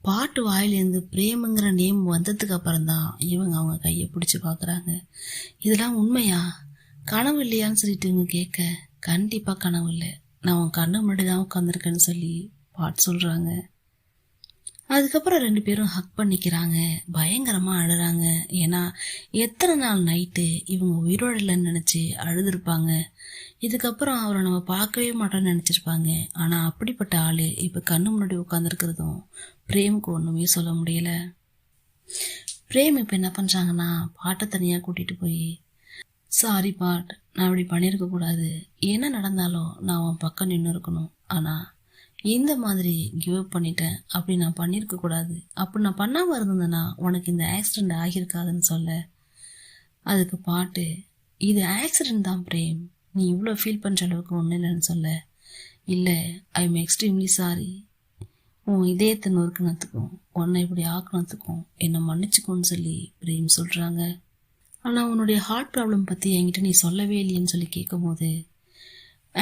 பாட்டு வாயிலேருந்து பிரேமுங்கிற நேம் வந்ததுக்கு அப்புறம் தான் இவங்க அவங்க கையை பிடிச்சி பார்க்குறாங்க. இதெல்லாம் உண்மையா, கனவு இல்லையான்னு சொல்லிட்டு இவங்க கேட்க, கண்டிப்பாக கனவு இல்லை, நான் உன் கண்ணு முன்னாடி தான் உட்காந்துருக்கேன்னு சொல்லி பாட்டு சொல்கிறாங்க. அதுக்கப்புறம் 2 பேரும் ஹக் பண்ணிக்கிறாங்க. பயங்கரமாக அழுறாங்க. ஏன்னா எத்தனை நாள் நைட்டு இவங்க உயிரோட இல்லைன்னு நினச்சி அழுதுருப்பாங்க. இதுக்கப்புறம் அவரை நம்ம பார்க்கவே மாட்டோம்னு நினச்சிருப்பாங்க. ஆனால் அப்படிப்பட்ட ஆள் இப்போ கண்ணு முன்னாடி உட்காந்துருக்கிறதும் பிரேமுக்கு ஒன்றுமே சொல்ல முடியல. பிரேம் இப்போ என்ன பண்ணுறாங்கன்னா, பாட்டை தனியாக கூட்டிகிட்டு போய், சாரி பாட், நான் அப்படி பண்ணியிருக்கக்கூடாது, என்ன நடந்தாலும் நான் உன் பக்கம் நின்று இருக்கணும், ஆனால் இந்த மாதிரி கிவ் அப் பண்ணிட்டேன், அப்படி நான் பண்ணியிருக்க கூடாது, அப்படி நான் பண்ணாமல் இருந்தேன்னா உனக்கு இந்த ஆக்சிடெண்ட் ஆகியிருக்காதுன்னு சொல்ல அதுக்கு பாட்டு, இது ஆக்சிடெண்ட் தான் பிரேம், நீ இவ்வளோ ஃபீல் பண்ணுற அளவுக்கு ஒன்றும் இல்லைன்னு சொல்ல, இல்லை ஐ எம் எக்ஸ்ட்ரீம்லி சாரி, உன் இதயத்தை நொறுக்கினத்துக்கும் உன்னை இப்படி ஆக்கினத்துக்கும் என்னை மன்னிச்சுக்கோன்னு சொல்லி பிரேம் சொல்கிறாங்க. ஆனால் உன்னுடைய ஹார்ட் ப்ராப்ளம் பற்றி என்கிட்ட நீ சொல்லவே இல்லைன்னு சொல்லி கேட்கும் போது,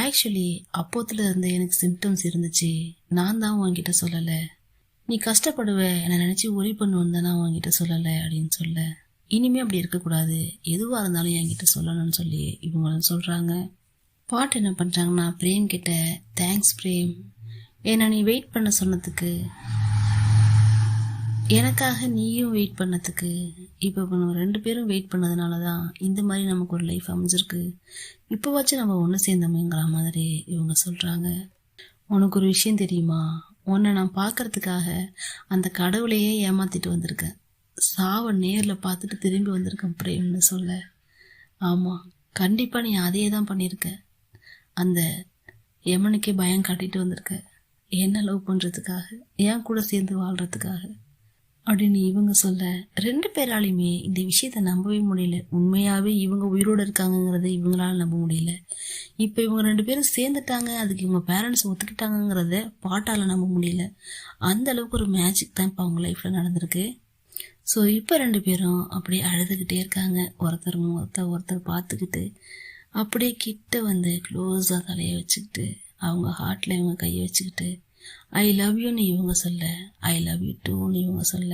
ஆக்சுவலி அப்போத்துல இருந்து எனக்கு சிம்டம்ஸ் இருந்துச்சு, நான் தான் உன்கிட்ட சொல்லலை, நீ கஷ்டப்படுவ என்னை நினச்சி ஒரி பண்ணுவேன்னு தான் நான் உன்கிட்ட சொல்லலை அப்படின்னு சொல்ல, இனிமே அப்படி இருக்கக்கூடாது, எதுவாக இருந்தாலும் என்கிட்ட சொல்லணும்னு சொல்லி இவங்களும் சொல்கிறாங்க. பாட்டு என்ன பண்ணுறாங்கன்னா, பிரேம் கிட்ட, தேங்க்ஸ் பிரேம், என்னை நீ வெயிட் பண்ண சொன்னதுக்கு, எனக்காக நீயும் வெயிட் பண்ணதுக்கு, இப்போ நம்ம 2 பேரும் வெயிட் பண்ணதுனால தான் இந்த மாதிரி நமக்கு ஒரு லைஃப் அமைஞ்சிருக்கு, இப்போ வச்சு நம்ம ஒன்று சேர்ந்தோமேங்கிற மாதிரி இவங்க சொல்கிறாங்க. உனக்கு ஒரு விஷயம் தெரியுமா, உன்னை நான் பார்க்கறதுக்காக அந்த கடவுளையே ஏமாத்திட்டு வந்திருக்கேன், சாவை நேரில் பார்த்துட்டு திரும்பி வந்திருக்கேன் பிரேம்னு சொல்ல, ஆமாம் கண்டிப்பாக நீ அதே தான் பண்ணியிருக்க, அந்த யமனுக்கே பயம் காட்டிட்டு வந்திருக்க, என்ன லவ் பண்ணுறதுக்காக, என் கூட சேர்ந்து வாழ்கிறதுக்காக அப்படின்னு இவங்க சொல்ல, 2 பேராலையுமே இந்த விஷயத்த நம்பவே முடியல. உண்மையாகவே இவங்க உயிரோடு இருக்காங்கங்கிறத இவங்களால நம்ப முடியல. இப்போ இவங்க 2 பேரும் சேர்ந்துட்டாங்க, அதுக்கு இவங்க பேரண்ட்ஸ் ஒத்துக்கிட்டாங்கிறத பாட்டால் நம்ப முடியல. அந்த அளவுக்கு ஒரு மேஜிக் தான் இப்போ அவங்க லைஃப்பில் நடந்திருக்கு. ஸோ இப்போ 2 பேரும் அப்படியே அழுதுகிட்டே இருக்காங்க. ஒருத்தர் பார்த்துக்கிட்டு அப்படியே கிட்ட வந்து க்ளோஸாக தலையை வச்சுக்கிட்டு அவங்க ஹார்ட்டில் இவங்க கையை வச்சுக்கிட்டு ஐ லவ் யூன்னு இவங்க சொல்ல, ஐ லவ் யூ டூன்னு இவங்க சொல்ல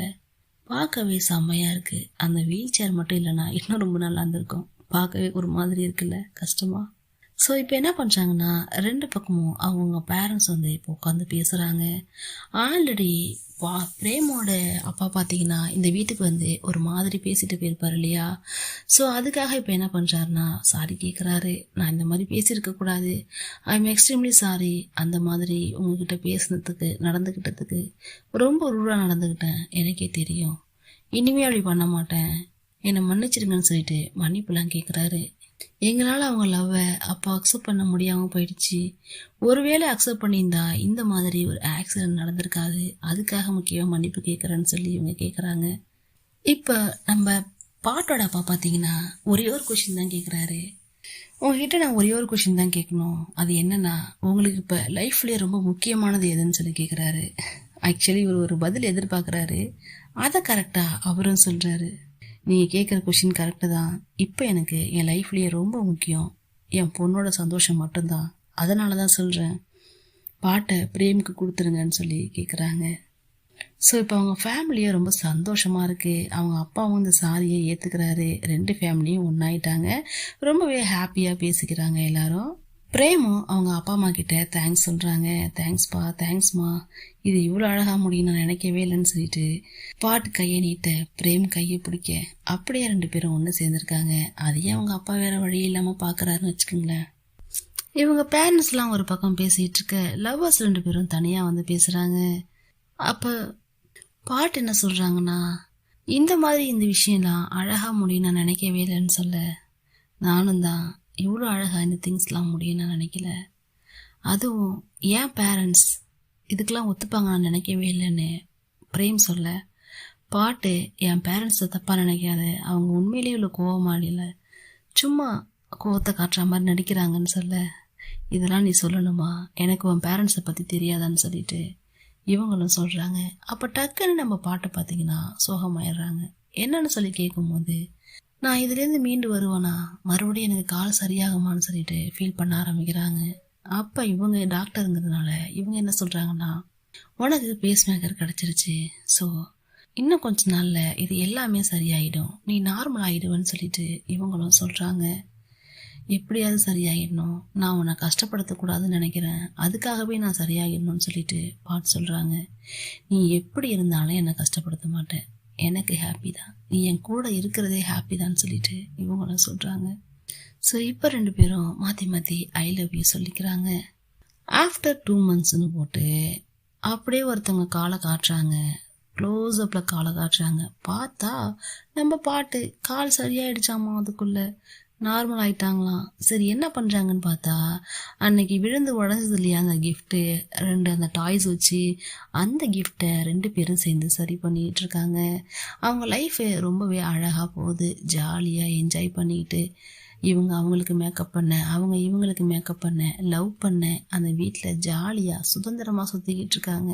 பார்க்கவே செம்மையாக இருக்குது. அந்த வீல் சேர் மட்டும் இல்லைன்னா இன்னும் ரொம்ப நல்லா இருந்திருக்கும். பார்க்கவே ஒரு மாதிரி இருக்குல்ல, கஷ்டமாக. ஸோ இப்போ என்ன பண்ணுறாங்கன்னா 2 பக்கமும் அவங்கவுங்க பேரண்ட்ஸ் வந்து இப்போ உட்காந்து பேசுகிறாங்க. ஆல்ரெடி பிரேமோட அப்பா பார்த்தீங்கன்னா இந்த வீட்டுக்கு வந்து ஒரு மாதிரி பேசிட்டு போயிருப்பார் இல்லையா. ஸோ அதுக்காக இப்போ என்ன பண்ணுறாருன்னா சாரி கேட்குறாரு. நான் இந்த மாதிரி பேசியிருக்கக்கூடாது, ஐ எம் எக்ஸ்ட்ரீம்லி சாரி, அந்த மாதிரி உங்ககிட்ட பேசுனதுக்கு நடந்துக்கிட்டதுக்கு ரொம்ப ரூடாக நடந்துக்கிட்டேன், எனக்கே தெரியும், இனிமே அப்படி பண்ண மாட்டேன், என்னை மன்னிச்சிருங்கன்னு சொல்லிட்டு மன்னிப்புலாம் கேட்குறாரு. எங்களால் அவங்க லவ்வை அப்போ அக்செப்ட் பண்ண முடியாமல் போயிடுச்சு. ஒருவேளை அக்செப்ட் பண்ணியிருந்தா இந்த மாதிரி ஒரு ஆக்சிடென்ட் நடந்திருக்காது, அதுக்காக முக்கியமாக மன்னிப்பு கேட்குறேன்னு சொல்லி இவங்க கேட்குறாங்க. இப்போ நம்ம பாட்டோட அப்பா பார்த்தீங்கன்னா ஒரே ஒரு கொஷின் தான் கேட்குறாரு. உங்ககிட்ட நான் ஒரே ஒரு கொஷின் தான் கேட்கணும், அது என்னன்னா உங்களுக்கு இப்போ லைஃப்லேயே ரொம்ப முக்கியமானது எதுன்னு சொல்லி கேட்குறாரு. ஆக்சுவலி இவர் ஒரு பதில் எதிர்பார்க்குறாரு, அதை கரெக்டாக அவரும் சொல்கிறாரு. நீங்கள் கேட்குற கொஷின் கரெக்டு தான். இப்போ எனக்கு என் லைஃப்லேயே ரொம்ப முக்கியம் என் பொண்ணோட சந்தோஷம் மட்டும்தான். அதனால தான் சொல்கிறேன், பாட்டை பிரேமுக்கு கொடுத்துருங்கன்னு சொல்லி கேட்குறாங்க. ஸோ இப்போ அவங்க ஃபேமிலியே ரொம்ப சந்தோஷமாக இருக்குது. அவங்க அப்பாவும் இந்த சாரியை ஏற்றுக்கிறாரு. 2 ஃபேமிலியும் ஒன்றாயிட்டாங்க. ரொம்பவே ஹாப்பியாக பேசிக்கிறாங்க எல்லாரும். பிரேமும் அவங்க அப்பா அம்மா கிட்ட தேங்க்ஸ் சொல்கிறாங்க. தேங்க்ஸ்ப்பா, தேங்க்ஸ்மா, இது இவ்வளோ அழகாக முடியும் நான் நினைக்கவே இல்லைன்னு சொல்லிட்டு பாட்டு கையை நீட்ட பிரேம் கையை பிடிக்க அப்படியே 2 பேரும் ஒன்று சேர்ந்துருக்காங்க. அதையே அவங்க அப்பா வேற வழி இல்லாமல் பார்க்குறாருன்னு வச்சுக்கோங்களேன். இவங்க பேரண்ட்ஸ்லாம் ஒரு பக்கம் பேசிகிட்டு இருக்க, லவ்வர்ஸ் 2 பேரும் தனியாக வந்து பேசுகிறாங்க. அப்போ பாட்டு என்ன சொல்கிறாங்கன்னா, இந்த மாதிரி இந்த விஷயம்லாம் அழகாக முடியும் நான் நினைக்கவே இல்லைன்னு சொல்ல, நானும் தான் இவ்வளோ அழகாக இந்த திங்ஸ்லாம் முடியும் நான் நினைக்கல, அதுவும் ஏன் பேரண்ட்ஸ் இதுக்கெல்லாம் ஒத்துப்பாங்க நான் நினைக்கவே இல்லைன்னு பிரேம் சொல்ல, பாட்டு என் பேரண்ட்ஸை தப்பாக நினைக்காத, அவங்க உண்மையிலேயே இவ்வளோ கோவமாக இல்லை, சும்மா கோவத்தை காட்டுற மாதிரி நடிக்கிறாங்கன்னு சொல்ல, இதெல்லாம் நீ சொல்லணுமா, எனக்கு உன் பேரண்ட்ஸை பற்றி தெரியாதான்னு சொல்லிட்டு இவங்களும் சொல்கிறாங்க. அப்போ டக்குன்னு நம்ம பாட்டை பார்த்தீங்கன்னா சோகமாயிடுறாங்க. என்னன்னு சொல்லி கேட்கும்போது, நான் இதுலேருந்து மீண்டு வருவேனா, மறுபடியும் எனக்கு கால் சரியாகுமான்னு சொல்லிட்டு ஃபீல் பண்ண ஆரம்பிக்கிறாங்க. அப்போ இவங்க டாக்டருங்கிறதுனால இவங்க என்ன சொல்கிறாங்கன்னா, உனக்கு பேஸ் மேக்கர் கிடச்சிருச்சு, ஸோ இன்னும் கொஞ்ச நாளில் இது எல்லாமே சரியாயிடும், நீ நார்மல் ஆகிடுவேன்னு சொல்லிட்டு இவங்களும் சொல்கிறாங்க. எப்படியாவது சரியாயிடணும், நான் உன்னை கஷ்டப்படுத்தக்கூடாதுன்னு நினைக்கிறேன், அதுக்காகவே நான் சரியாகிடணும்னு சொல்லிட்டு பாட்டு சொல்கிறாங்க. நீ எப்படி இருந்தாலும் என்னை கஷ்டப்படுத்த மாட்டேன், எனக்கு ஹாப்பி தான், நீ என் கூட இருக்கிறதே ஹாப்பி தான் சொல்லிட்டு இவங்களும் சொல்கிறாங்க. ஸோ இப்போ 2 பேரும் மாற்றி மாற்றி ஐ லவ் யூ சொல்லிக்கிறாங்க. ஆஃப்டர் 2 monthsன்னு போட்டு அப்படியே ஒருத்தவங்க காலை காட்டுறாங்க. க்ளோஸ்அப்பில் காலை காட்டுறாங்க. பார்த்தா நம்ம பாட்டு கால் சரியாயிடுச்சாமா, அதுக்குள்ளே நார்மல் ஆயிட்டாங்களாம். சரி என்ன பண்ணுறாங்கன்னு பார்த்தா, அன்னைக்கு விழுந்து உடஞ்சது இல்லையா அந்த கிஃப்ட்டு, 2 அந்த டாய்ஸ் வச்சு அந்த கிஃப்டை 2 பேரும் சேர்ந்து சரி பண்ணிகிட்டு இருக்காங்க. அவங்க லைஃபு ரொம்பவே அழகாக போகுது. ஜாலியாக என்ஜாய் பண்ணிக்கிட்டு இவங்க அவங்களுக்கு மேக்கப் பண்ண, அவங்க இவங்களுக்கு மேக்கப் பண்ண, லவ் பண்ண, அந்த வீட்டில் ஜாலியாக சுதந்திரமாக சுற்றிக்கிட்டு இருக்காங்க.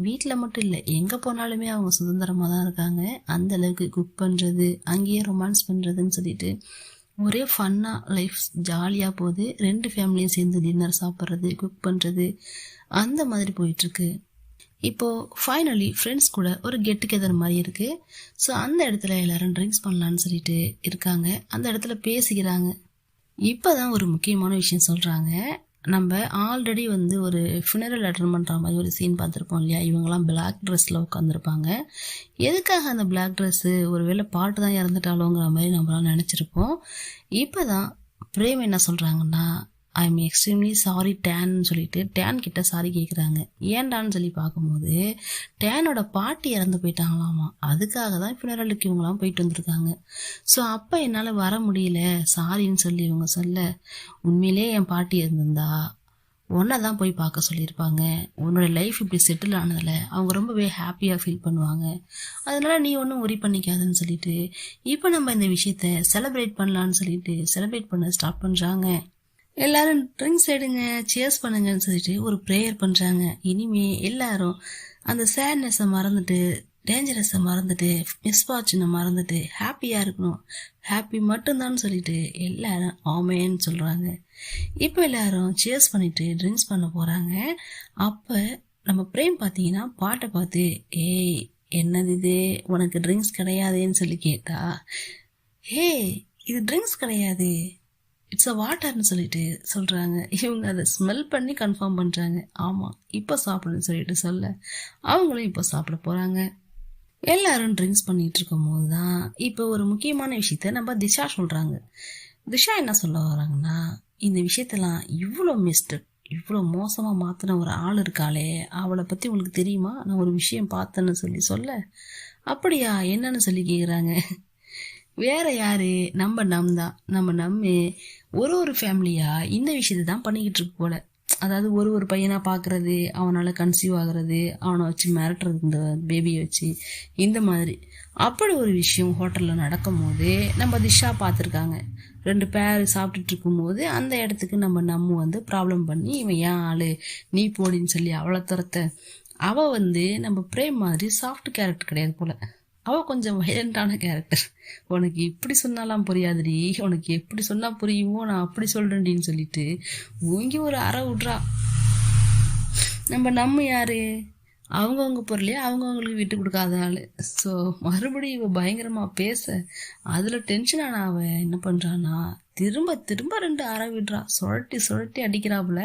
வீட்டில் மட்டும் இல்லை, எங்கே போனாலுமே அவங்க சுதந்திரமாக தான் இருக்காங்க. அந்தளவுக்கு குக் பண்ணுறது, அங்கேயே ரொமான்ஸ் பண்ணுறதுன்னு சொல்லிட்டு ஒரே ஃபன்னாக லைஃப் ஜாலியாக போகுது. 2 ஃபேமிலியும் சேர்ந்து டின்னர் சாப்பிட்றது, குக் பண்ணுறது, அந்த மாதிரி போயிட்டுருக்கு. இப்போது ஃபைனலி ஃப்ரெண்ட்ஸ் கூட ஒரு கெட் டுகெதர் மாதிரி இருக்குது. ஸோ அந்த இடத்துல எல்லோரும் ட்ரிங்க்ஸ் பண்ணலான்னு சொல்லிட்டு இருக்காங்க. அந்த இடத்துல பேசிக்கிறாங்க. இப்போ தான் ஒரு முக்கியமான விஷயம் சொல்கிறாங்க. நம்ம ஆல்ரெடி வந்து ஒரு ஃபினரல் அட்டன் பண்ணுற மாதிரி ஒரு சீன் பார்த்துருப்போம் இல்லையா. இவங்கெல்லாம் பிளாக் ட்ரெஸ்ஸில் உட்காந்துருப்பாங்க. எதுக்காக அந்த பிளாக் ட்ரெஸ்ஸு, ஒரு வேளை பாட்டு தான் இறந்துட்டாலோங்கிற மாதிரி நம்மளாம் நினச்சிருப்போம். இப்போ தான் பிரேம் என்ன சொல்கிறாங்கன்னா, ஐ எம் எக்ஸ்ட்ரீம்லி சாரி டேன்னு சொல்லிட்டு டேன் கிட்ட சாரி கேட்குறாங்க. ஏன்டான்னு சொல்லி பார்க்கும்போது டேனோட பாட்டி இறந்து போயிட்டாங்களாமா. அதுக்காக தான் ஃபினரலுக்கு இவங்களாம் போயிட்டு வந்திருக்காங்க. ஸோ அப்போ என்னால் வர முடியல சாரின்னு சொல்லி இவங்க சொல்ல, உண்மையிலே என் பாட்டி இருந்திருந்தா ஒன்றை தான் போய் பார்க்க சொல்லியிருப்பாங்க. உன்னோட லைஃப் இப்படி செட்டில் ஆனதில் அவங்க ரொம்பவே ஹாப்பியாக ஃபீல் பண்ணுவாங்க. அதனால நீ ஒன்றும் ஒரி பண்ணிக்காதுன்னு சொல்லிட்டு இப்போ நம்ம இந்த விஷயத்த செலிப்ரேட் பண்ணலான்னு சொல்லிட்டு செலிப்ரேட் பண்ண ஸ்டார்ட் பண்ணுறாங்க. எல்லாரும் ட்ரிங்க்ஸ் எடுங்க, சேர்ஸ் பண்ணுங்கன்னு சொல்லிட்டு ஒரு ப்ரேயர் பண்ணுறாங்க. இனிமே எல்லாரும் அந்த சேட்னஸை மறந்துட்டு டேஞ்சரஸை மறந்துட்டு மிஸ் ஃபார்ச்சுனை மறந்துட்டு ஹாப்பியாக இருக்கணும், ஹாப்பி மட்டும்தான் சொல்லிட்டு எல்லாரும் ஆமேன்னு சொல்கிறாங்க. இப்போ எல்லாரும் சேர்ஸ் பண்ணிட்டு ட்ரிங்க்ஸ் பண்ண போகிறாங்க. அப்போ நம்ம பிரேம் பார்த்தீங்கன்னா பாட்டை பார்த்து, ஏய் என்னது இது, உனக்கு ட்ரிங்க்ஸ் கிடையாதுன்னு சொல்லி கேட்டா, ஹே இது ட்ரிங்க்ஸ் கிடையாது, இட்ஸ் அ வாட்டர்னு சொல்லிட்டு சொல்கிறாங்க. இவங்க அதை ஸ்மெல் பண்ணி கன்ஃபார்ம் பண்ணுறாங்க. ஆமாம் இப்போ சாப்பிடுன்னு சொல்லிட்டு சொல்ல அவங்களும் இப்போ சாப்பிட போகிறாங்க. எல்லாரும் ட்ரிங்க்ஸ் பண்ணிட்டு இருக்கும் போது தான் இப்போ ஒரு முக்கியமான விஷயத்த நம்ம திஷா சொல்கிறாங்க. திஷா என்ன சொல்ல வராங்கன்னா, இந்த விஷயத்தெல்லாம் இவ்வளோ மிஸ்டேக் இவ்வளோ மோசமாக மாற்றின ஒரு ஆள் இருக்காளே, அவளை பற்றி உங்களுக்கு தெரியுமா, நான் ஒரு விஷயம் பார்த்தேன்னு சொல்லி சொல்ல, அப்படியா என்னன்னு சொல்லி கேட்குறாங்க. வேற யாரு, நம்ம தான். நம்ம ஒரு ஃபேமிலியா இந்த விஷயத்தை தான் பண்ணிக்கிட்டு இருக்கு போல. அதாவது ஒரு பையனா பார்க்கறது, அவனால கன்சீவ் ஆகுறது, அவனை வச்சு மிரட்டுறது, இந்த பேபியை வச்சு, இந்த மாதிரி அப்படி ஒரு விஷயம் ஹோட்டலில் நடக்கும் போது நம்ம திஷா பார்த்துருக்காங்க. 2 பேர் சாப்பிட்டுட்டு இருக்கும்போது அந்த இடத்துக்கு நம்ம வந்து ப்ராப்ளம் பண்ணி, இவன் ஏன் ஆளு நீ போடின்னு சொல்லி அவளை துரத்த, அவள் நம்ம பிரேம் மாதிரி சாஃப்ட் கேரக்டர் கிடையாது போல, அவள் கொஞ்சம் வைலண்டான கேரக்டர். உனக்கு இப்படி சொன்னாலாம் புரியாதுடி, உனக்கு எப்படி சொன்னா புரியுமோ நான் அப்படி சொல்றேன்டின்னு சொல்லிட்டு ஓங்கி ஒரு அறை விட்றா. நம்ம யாரு, அவங்கவுங்க பொருளே அவங்கவுங்களுக்கு விட்டு கொடுக்காத ஆள். ஸோ மறுபடியும் இவ பயங்கரமாக பேச அதில் டென்ஷன் ஆன அவன் என்ன பண்ணுறான்னா, திரும்ப 2 அறை விடுறா, சுழட்டி அடிக்கிறாப்புல.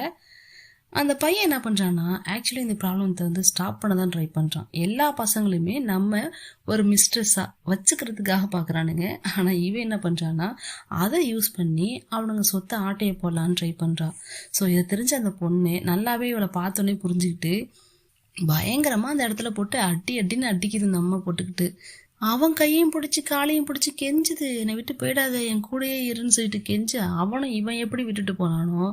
அந்த பையன் என்ன பண்ணுறான்னா, ஆக்சுவலி இந்த ப்ராப்ளத்தை ஸ்டாப் பண்ண தான் ட்ரை பண்ணுறான். எல்லா பசங்களுமே நம்ம ஒரு மிஸ்ட்ரெஸ்ஸாக வச்சுக்கிறதுக்காக பார்க்குறானுங்க. ஆனால் இவன் என்ன பண்ணுறான்னா, அதை யூஸ் பண்ணி அவனுங்க சொத்தை ஆட்டையை போடலான்னு ட்ரை பண்ணுறான். ஸோ இதை தெரிஞ்ச அந்த பொண்ணு நல்லாவே இவளை பார்த்தோன்னே புரிஞ்சுக்கிட்டு பயங்கரமாக அந்த இடத்துல போட்டு அடின்னு அடிக்குது இந்த அம்மா போட்டுக்கிட்டு. அவன் கையையும் பிடிச்சி காலையும் பிடிச்சி கெஞ்சுது, என்னை விட்டு போயிடாத என் கூடயே இருன்னு சொல்லிட்டு கெஞ்சு, அவனும் இவன் எப்படி விட்டுட்டு போனானோ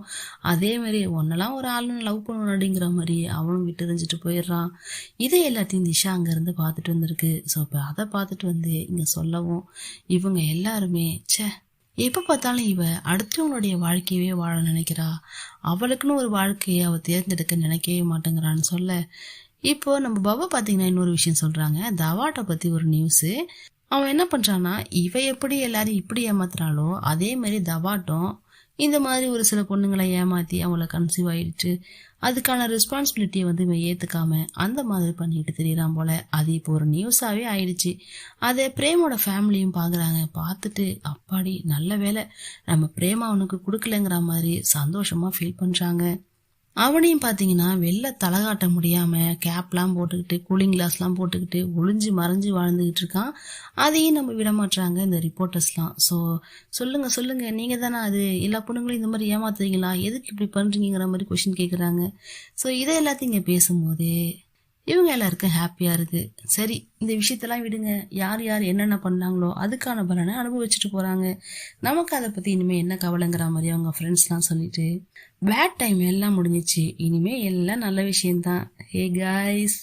அதே மாதிரி ஒன்னெல்லாம் ஒரு ஆளுன்னு லவ் பண்ணணும் அப்படிங்கிற மாதிரி அவனும் விட்டு எறிஞ்சிட்டு போயிடுறான். இதை எல்லாத்தையும் திஷா அங்கேருந்து பார்த்துட்டு வந்திருக்கு. ஸோ இப்போ அதை பார்த்துட்டு இங்கே சொல்லவும் இவங்க எல்லாருமே, எப்போ பார்த்தாலும் இவ அடுத்தவங்களுடைய வாழ்க்கையவே வாழ நினைக்கிறா, அவளுக்குன்னு ஒரு வாழ்க்கையை அவள் தேர்ந்தெடுக்க நினைக்கவே மாட்டேங்கிறான்னு சொல்ல, இப்போ நம்ம பாபா பார்த்தீங்கன்னா இன்னொரு விஷயம் சொல்கிறாங்க. தவாட்டை பற்றி ஒரு நியூஸு. அவன் என்ன பண்ணுறான்னா, இவ எப்படி எல்லாரும் இப்படி ஏமாத்துறாளோ அதே மாதிரி தவாட்டம் இந்த மாதிரி ஒரு சில பொண்ணுங்களை ஏமாற்றி அவங்கள கன்சீவ் ஆயிடுச்சு, அதுக்கான ரெஸ்பான்சிபிலிட்டியை இவன் ஏற்றுக்காம அந்த மாதிரி பண்ணிட்டு தெரியறான் போல. அது இப்போ ஒரு நியூஸாகவே ஆயிடுச்சு. அதை பிரேமோட ஃபேமிலியும் பார்க்குறாங்க. பார்த்துட்டு அப்பாடி நல்ல வேலை நம்ம பிரேமா அவனுக்கு கொடுக்கலங்கிற மாதிரி சந்தோஷமாக ஃபீல் பண்ணுறாங்க. அவனையும் பார்த்தீங்கன்னா வெளில தலை காட்ட முடியாமல் கேப்லாம் போட்டுக்கிட்டு கூலிங் கிளாஸ்லாம் போட்டுக்கிட்டு ஒளிஞ்சு மறைஞ்சு வாழ்ந்துக்கிட்டு இருக்கான். அதையும் நம்ம விட மாட்டுறாங்க இந்த ரிப்போர்ட்டர்ஸ்லாம். ஸோ சொல்லுங்கள் நீங்கள் தானே அது, எல்லா பொண்ணுங்களும் இந்த மாதிரி ஏமாத்துறீங்களா, எதுக்கு இப்படி பண்ணுறீங்கிற மாதிரி கொஷின் கேட்குறாங்க. ஸோ இதை எல்லாத்தையும் இங்கே பேசும்போது இவங்க எல்லாருக்கும் ஹாப்பியாக இருக்குது. சரி இந்த விஷயத்தெல்லாம் விடுங்க, யார் என்னென்ன பண்ணாங்களோ அதுக்கான பலனை அனுபவிச்சுட்டு போகிறாங்க, நமக்கு அதை பற்றி இனிமேல் என்ன கவலைங்கிற மாதிரி அவங்க ஃப்ரெண்ட்ஸ்லாம் சொல்லிட்டு பேட் டைம் எல்லாம் முடிஞ்சிச்சு, இனிமேல் எல்லாம் நல்ல விஷயந்தான். ஹே காய்ஸ்,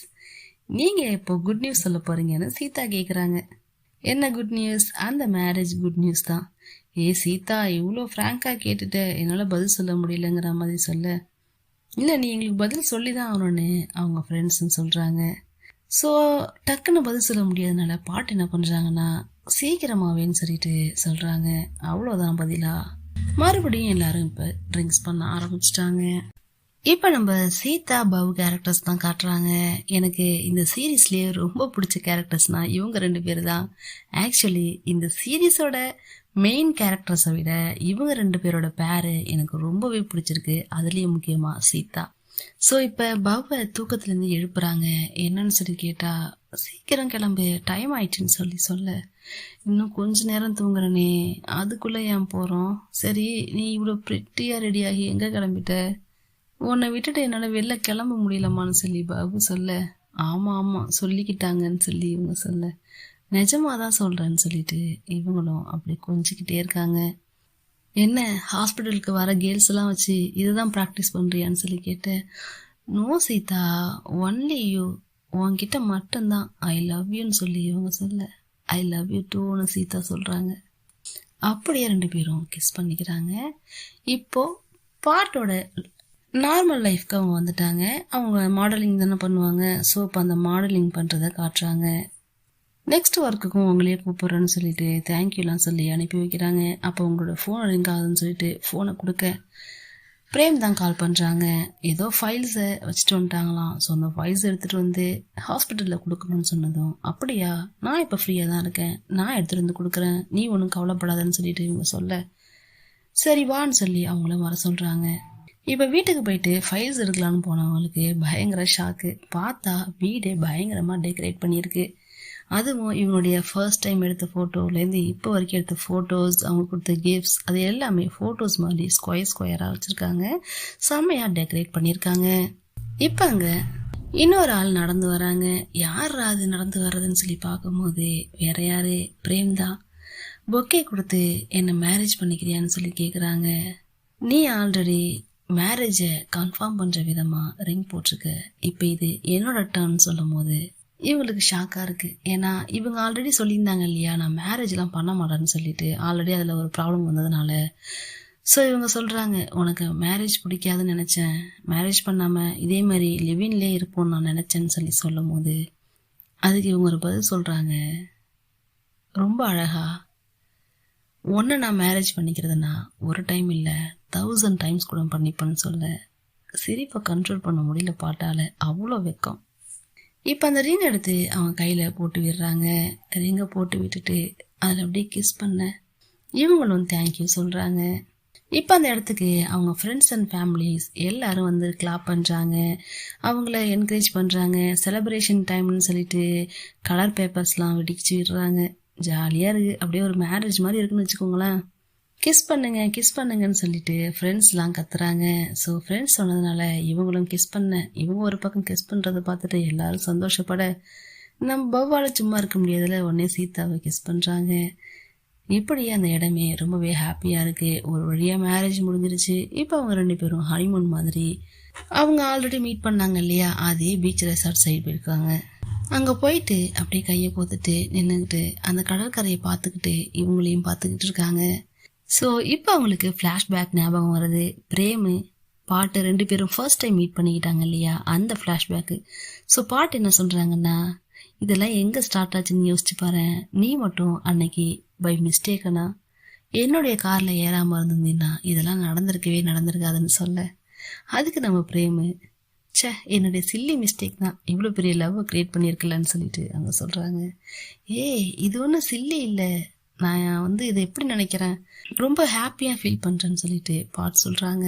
நீங்கள் இப்போ குட் நியூஸ் சொல்ல போகிறீங்கன்னு சீதா கேட்குறாங்க. என்ன குட் நியூஸ்? அந்த மேரேஜ் குட் நியூஸ் தான். சீதா இவ்வளோ ஃப்ராங்காக கேட்டுட்ட, என்னால் பதில் சொல்ல முடியலங்கிற மாதிரி சொல்ல, இல்லை நீ எங்களுக்கு பதில் சொல்லி தான் ஆகணும்னு அவங்க ஃப்ரெண்ட்ஸ்ன்னு சொல்கிறாங்க. ஸோ டக்குன்னு பதில் சொல்ல முடியாதனால பாட்டு என்ன பண்ணுறாங்கன்னா, சீக்கிரமாவேன்னு சொல்லிட்டு சொல்கிறாங்க. அவ்வளோதான் பதிலா. மறுபடியும் எல்லாரும் இப்போ ட்ரிங்க்ஸ் பண்ண ஆரம்பிச்சிட்டாங்க. இப்போ நம்ம சீதா பாபு கேரக்டர்ஸ் தான் காட்டுறாங்க. எனக்கு இந்த சீரீஸ்லேயே ரொம்ப பிடிச்ச கேரக்டர்ஸ்னால் இவங்க 2 பேர் தான். ஆக்சுவலி இந்த சீரீஸோட மெயின் கேரக்டர்ஸை விட இவங்க 2 பேரோட பேரு எனக்கு ரொம்பவே பிடிச்சிருக்கு, அதுலேயும் முக்கியமாக சீதா. ஸோ இப்போ பாபுவை தூக்கத்துலேருந்து எழுப்புறாங்க. என்னன்னு சொல்லி கேட்டால், சீக்கிரம் கிளம்பு டைம் ஆயிடுச்சுன்னு சொல்ல, இன்னும் கொஞ்ச நேரம் தூங்குறனே அதுக்குள்ளே ஏன் போகிறோம், சரி நீ இவ்வளோ ப்ரிட்டியாக ரெடியாகி எங்கே கிளம்பிட்ட, உன்னை விட்டுட்டு என்னால் வெளில கிளம்ப முடியலம்மான்னு சொல்லி பாபு சொல்ல, ஆமாம் சொல்லிக்கிட்டாங்கன்னு சொல்லி இவங்க சொல்ல, நிஜமாக தான் சொல்கிறேன்னு சொல்லிட்டு இவங்களும் அப்படி கொஞ்சிக்கிட்டே இருக்காங்க. என்ன ஹாஸ்பிட்டலுக்கு வர கேர்ள்ஸ் எல்லாம் வச்சு இதுதான் ப்ராக்டிஸ் பண்ணுறியான்னு சொல்லி கேட்டேன். நோ சீதா, ஒன்லி யூ, உன்கிட்ட மட்டும்தான் ஐ லவ் யூன்னு சொல்லி இவங்க சொல்ல, ஐ லவ் யூ டூன்னு சீதா சொல்கிறாங்க. அப்படியே 2 பேரும் கிஸ் பண்ணிக்கிறாங்க. இப்போ பாட்டோட நார்மல் லைஃப்க்கு அவங்க வந்துட்டாங்க. அவங்க மாடலிங் தானே பண்ணுவாங்க. ஸோ இப்போ அந்த மாடலிங் பண்ணுறதை காட்டுறாங்க. நெக்ஸ்ட் ஒர்க்குக்கும் உங்களையே கூப்பிட்றேன்னு சொல்லிட்டு தேங்க்யூலாம் சொல்லி அனுப்பி வைக்கிறாங்க. அப்போ உங்களோட ஃபோன் ரிங் ஆகுதுன்னு சொல்லிட்டு ஃபோனை கொடுக்க பிரேம் தான் கால் பண்ணுறாங்க. ஏதோ ஃபைல்ஸை வச்சுட்டு வந்துட்டாங்களாம். ஸோ அந்த ஃபைல்ஸ் எடுத்துகிட்டு வந்து ஹாஸ்பிட்டலில் கொடுக்கணும்னு சொன்னதும், அப்படியா, நான் இப்போ ஃப்ரீயாக தான் இருக்கேன், நான் எடுத்துகிட்டு வந்து கொடுக்குறேன், நீ ஒன்றும் கவலைப்படாதன்னு சொல்லிட்டு இவங்க சொல்ல, சரி வான்னு சொல்லி அவங்களும் வர சொல்கிறாங்க. இப்போ வீட்டுக்கு போயிட்டு ஃபைல்ஸ் எடுக்கலான்னு போனவங்களுக்கு பயங்கர ஷாக்கு. பார்த்தா வீடே பயங்கரமாக டெக்கரேட் பண்ணியிருக்கு. அதுவும் இவங்களுடைய ஃபர்ஸ்ட் டைம் எடுத்த ஃபோட்டோலேருந்து இப்போ வரைக்கும் எடுத்த ஃபோட்டோஸ், அவங்க கொடுத்த கிஃப்ட்ஸ், அது எல்லாமே ஃபோட்டோஸ் மாதிரி ஸ்கொயராக வச்சுருக்காங்க. செம்மையாக டெக்கரேட் பண்ணியிருக்காங்க. இப்போ அங்கே இன்னொரு ஆள் நடந்து வராங்க. யார் அது நடந்து வர்றதுன்னு சொல்லி பார்க்கும்போது வேற யாரு, பிரேம் தான். பொக்கே கொடுத்து என்னை மேரேஜ் பண்ணிக்கிறியான்னு சொல்லி கேட்குறாங்க. நீ ஆல்ரெடி மேரேஜை கன்ஃபார்ம் பண்ணுற விதமாக ரிங் போட்டிருக்க, இப்போ இது என்னோட டர்ன் சொல்லும் போது இவங்களுக்கு ஷாக்காக இருக்குது. ஏன்னா இவங்க ஆல்ரெடி சொல்லியிருந்தாங்க இல்லையா, நான் மேரேஜ்லாம் பண்ண மாட்டேன்னு சொல்லிட்டு. ஆல்ரெடி அதில் ஒரு ப்ராப்ளம் வந்ததுனால ஸோ இவங்க சொல்கிறாங்க, உனக்கு மேரேஜ் பிடிக்காதுன்னு நினச்சேன், மேரேஜ் பண்ணாமல் இதே மாதிரி லிவின்லேயே இருப்போம்னு நான் நினச்சேன்னு சொல்லி சொல்லும் போது அதுக்கு இவங்க ஒரு பதில் சொல்கிறாங்க, ரொம்ப அழகா, ஒன்று நான் மேரேஜ் பண்ணிக்கிறதுனா ஒரு டைம் இல்லை 1000 டைம்ஸ் கூட பண்ணிப்பேன்னு சொல்ல சிரிப்பை கண்ட்ரோல் பண்ண முடியல. பாட்டால் அவ்வளோ வெக்கம். இப்போ அந்த ரிங் எடுத்து அவங்க கையில் போட்டு விடுறாங்க. ரிங்கை போட்டு விட்டுட்டு அதில் அப்படியே கிஸ் பண்ண இவங்களும் தேங்க்யூ சொல்கிறாங்க. இப்போ அந்த இடத்துக்கு அவங்க ஃப்ரெண்ட்ஸ் அண்ட் ஃபேமிலிஸ் எல்லாரும் வந்து கிளாப் பண்ணுறாங்க, அவங்கள என்கரேஜ் பண்ணுறாங்க. செலிப்ரேஷன் டைம்னு சொல்லிட்டு கலர் பேப்பர்ஸ்லாம் வெடிச்சு விடுறாங்க. ஜாலியாக இருக்குது. அப்படியே ஒரு மேரேஜ் மாதிரி இருக்குன்னு வச்சுக்கோங்களேன். கிஸ் பண்ணுங்கன்னு சொல்லிட்டு ஃப்ரெண்ட்ஸ்லாம் கத்துறாங்க. ஸோ ஃப்ரெண்ட்ஸ் சொன்னதுனால இவங்களும் கிஸ் பண்ண, இவங்க ஒரு பக்கம் கிஸ் பண்ணுறதை பார்த்துட்டு எல்லாரும் சந்தோஷப்பட, நம்ம பவ்வால சும்மா இருக்க முடியாதுல, உடனே சீதாவை கிஸ் பண்ணுறாங்க. இப்படியே அந்த இடமே ரொம்பவே ஹாப்பியாக இருக்குது. ஒரு வழியாக மேரேஜ் முடிஞ்சிருச்சு. இப்போ அவங்க 2 பேரும் ஹனிமூன் மாதிரி அவங்க ஆல்ரெடி மீட் பண்ணாங்க இல்லையா, அதே பீச் ரெசார்ட் சைடு போயிருக்காங்க. அங்கே போயிட்டு அப்படியே கையை கோத்துட்டு நின்றுக்கிட்டு அந்த கடற்கரையை பார்த்துக்கிட்டு இவங்களையும் பார்த்துக்கிட்டு இருக்காங்க. ஸோ இப்போ அவங்களுக்கு ஃப்ளாஷ்பேக் ஞாபகம் வருது. பிரேமு பாட்டு 2 பேரும் ஃபர்ஸ்ட் டைம் மீட் பண்ணிக்கிட்டாங்க இல்லையா, அந்த ஃப்ளாஷ்பேக்கு. ஸோ பாட்டு என்ன சொல்கிறாங்கன்னா, இதெல்லாம் எங்கே ஸ்டார்ட் ஆச்சுன்னு யோசிச்சு பாரு, நீ மட்டும் அன்னைக்கு பை மிஸ்டேக்கனா என்னுடைய காரில் ஏறாமல் இருந்திருந்தீங்கன்னா இதெல்லாம் நடந்திருக்காதுன்னு சொல்ல, அதுக்கு நம்ம பிரேமு, என்னுடைய சில்லி மிஸ்டேக் தான் இவ்வளோ பெரிய லவ்வை க்ரியேட் பண்ணியிருக்கலான்னு சொல்லிட்டு அவங்க சொல்கிறாங்க. இது ஒன்றும் சில்லி இல்லை, நான் இதை எப்படி நினைக்கிறேன், ரொம்ப ஹாப்பியாக ஃபீல் பண்ணுறேன்னு சொல்லிட்டு பாட்டு சொல்கிறாங்க.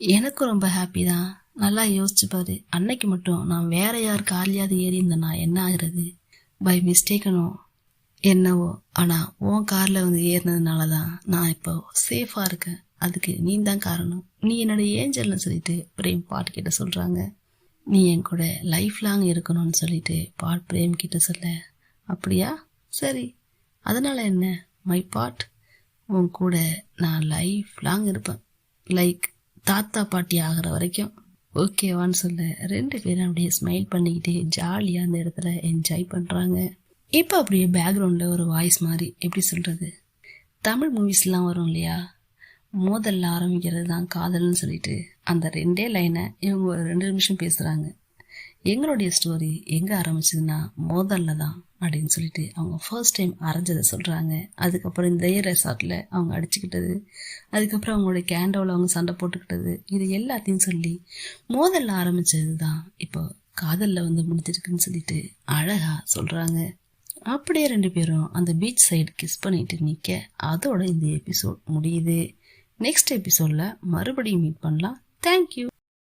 எனக்கும் ரொம்ப ஹாப்பி தான். நல்லா யோசிச்சு பாரு, அன்னைக்கு மட்டும் நான் வேற யார் கார்லையாவது ஏறி இருந்தேன்னா என்ன ஆகுறது, பை மிஸ்டேக்கனோ என்னவோ, ஆனால் உன் காரில் ஏறினதுனால தான் நான் இப்போ சேஃபாக இருக்கேன், அதுக்கு நீ தான் காரணம், நீ என்னோட ஏஞ்சல்னு சொல்லிட்டு பிரேம் பாட்டு கிட்ட சொல்கிறாங்க. நீ என் கூட லைஃப் லாங் இருக்கணும்னு சொல்லிட்டு பாட் பிரேம் கிட்ட சொல்ல, அப்படியா, சரி, அதனால என்ன, மை பாட், உன் கூட நான் லைஃப் லாங் இருப்பேன், லைக் தாத்தா பாட்டி ஆகிற வரைக்கும், ஓகேவான்னு சொல்ல 2 பேரும் அப்படியே ஸ்மைல் பண்ணிக்கிட்டு ஜாலியாக அந்த இடத்துல என்ஜாய் பண்ணுறாங்க. இப்போ அப்படியே பேக்ரவுண்டில் ஒரு வாய்ஸ் மாதிரி, எப்படி சொல்கிறது, தமிழ் மூவிஸ்லாம் வரும் இல்லையா, மோதல்ல ஆரம்பிக்கிறது தான் காதல்னு சொல்லிட்டு அந்த 2 லைனை இவங்க ஒரு 2 நிமிஷம் பேசுகிறாங்க. எங்களுடைய ஸ்டோரி எங்கே ஆரம்பிச்சதுன்னா மோதல்ல தான் அப்படின்னு சொல்லிட்டு அவங்க ஃபர்ஸ்ட் டைம் அரைஞ்சதை சொல்கிறாங்க. அதுக்கப்புறம் இந்த ரெசார்ட்டில் அவங்க அடிச்சுக்கிட்டது, அதுக்கப்புறம் அவங்களுடைய கேண்டோவில் அவங்க சண்டை போட்டுக்கிட்டது, இது எல்லாத்தையும் சொல்லி மோதல்ல ஆரம்பித்தது தான் இப்போ காதலில் முடிஞ்சிருக்குன்னு சொல்லிட்டு அழகாக சொல்கிறாங்க. அப்படியே 2 பேரும் அந்த பீச் சைடு கிஸ் பண்ணிட்டு நிற்க அதோட இந்த எபிசோட் முடியுது. நெக்ஸ்ட் எபிசோடில் மறுபடியும் மீட் பண்ணலாம். தேங்க்யூ.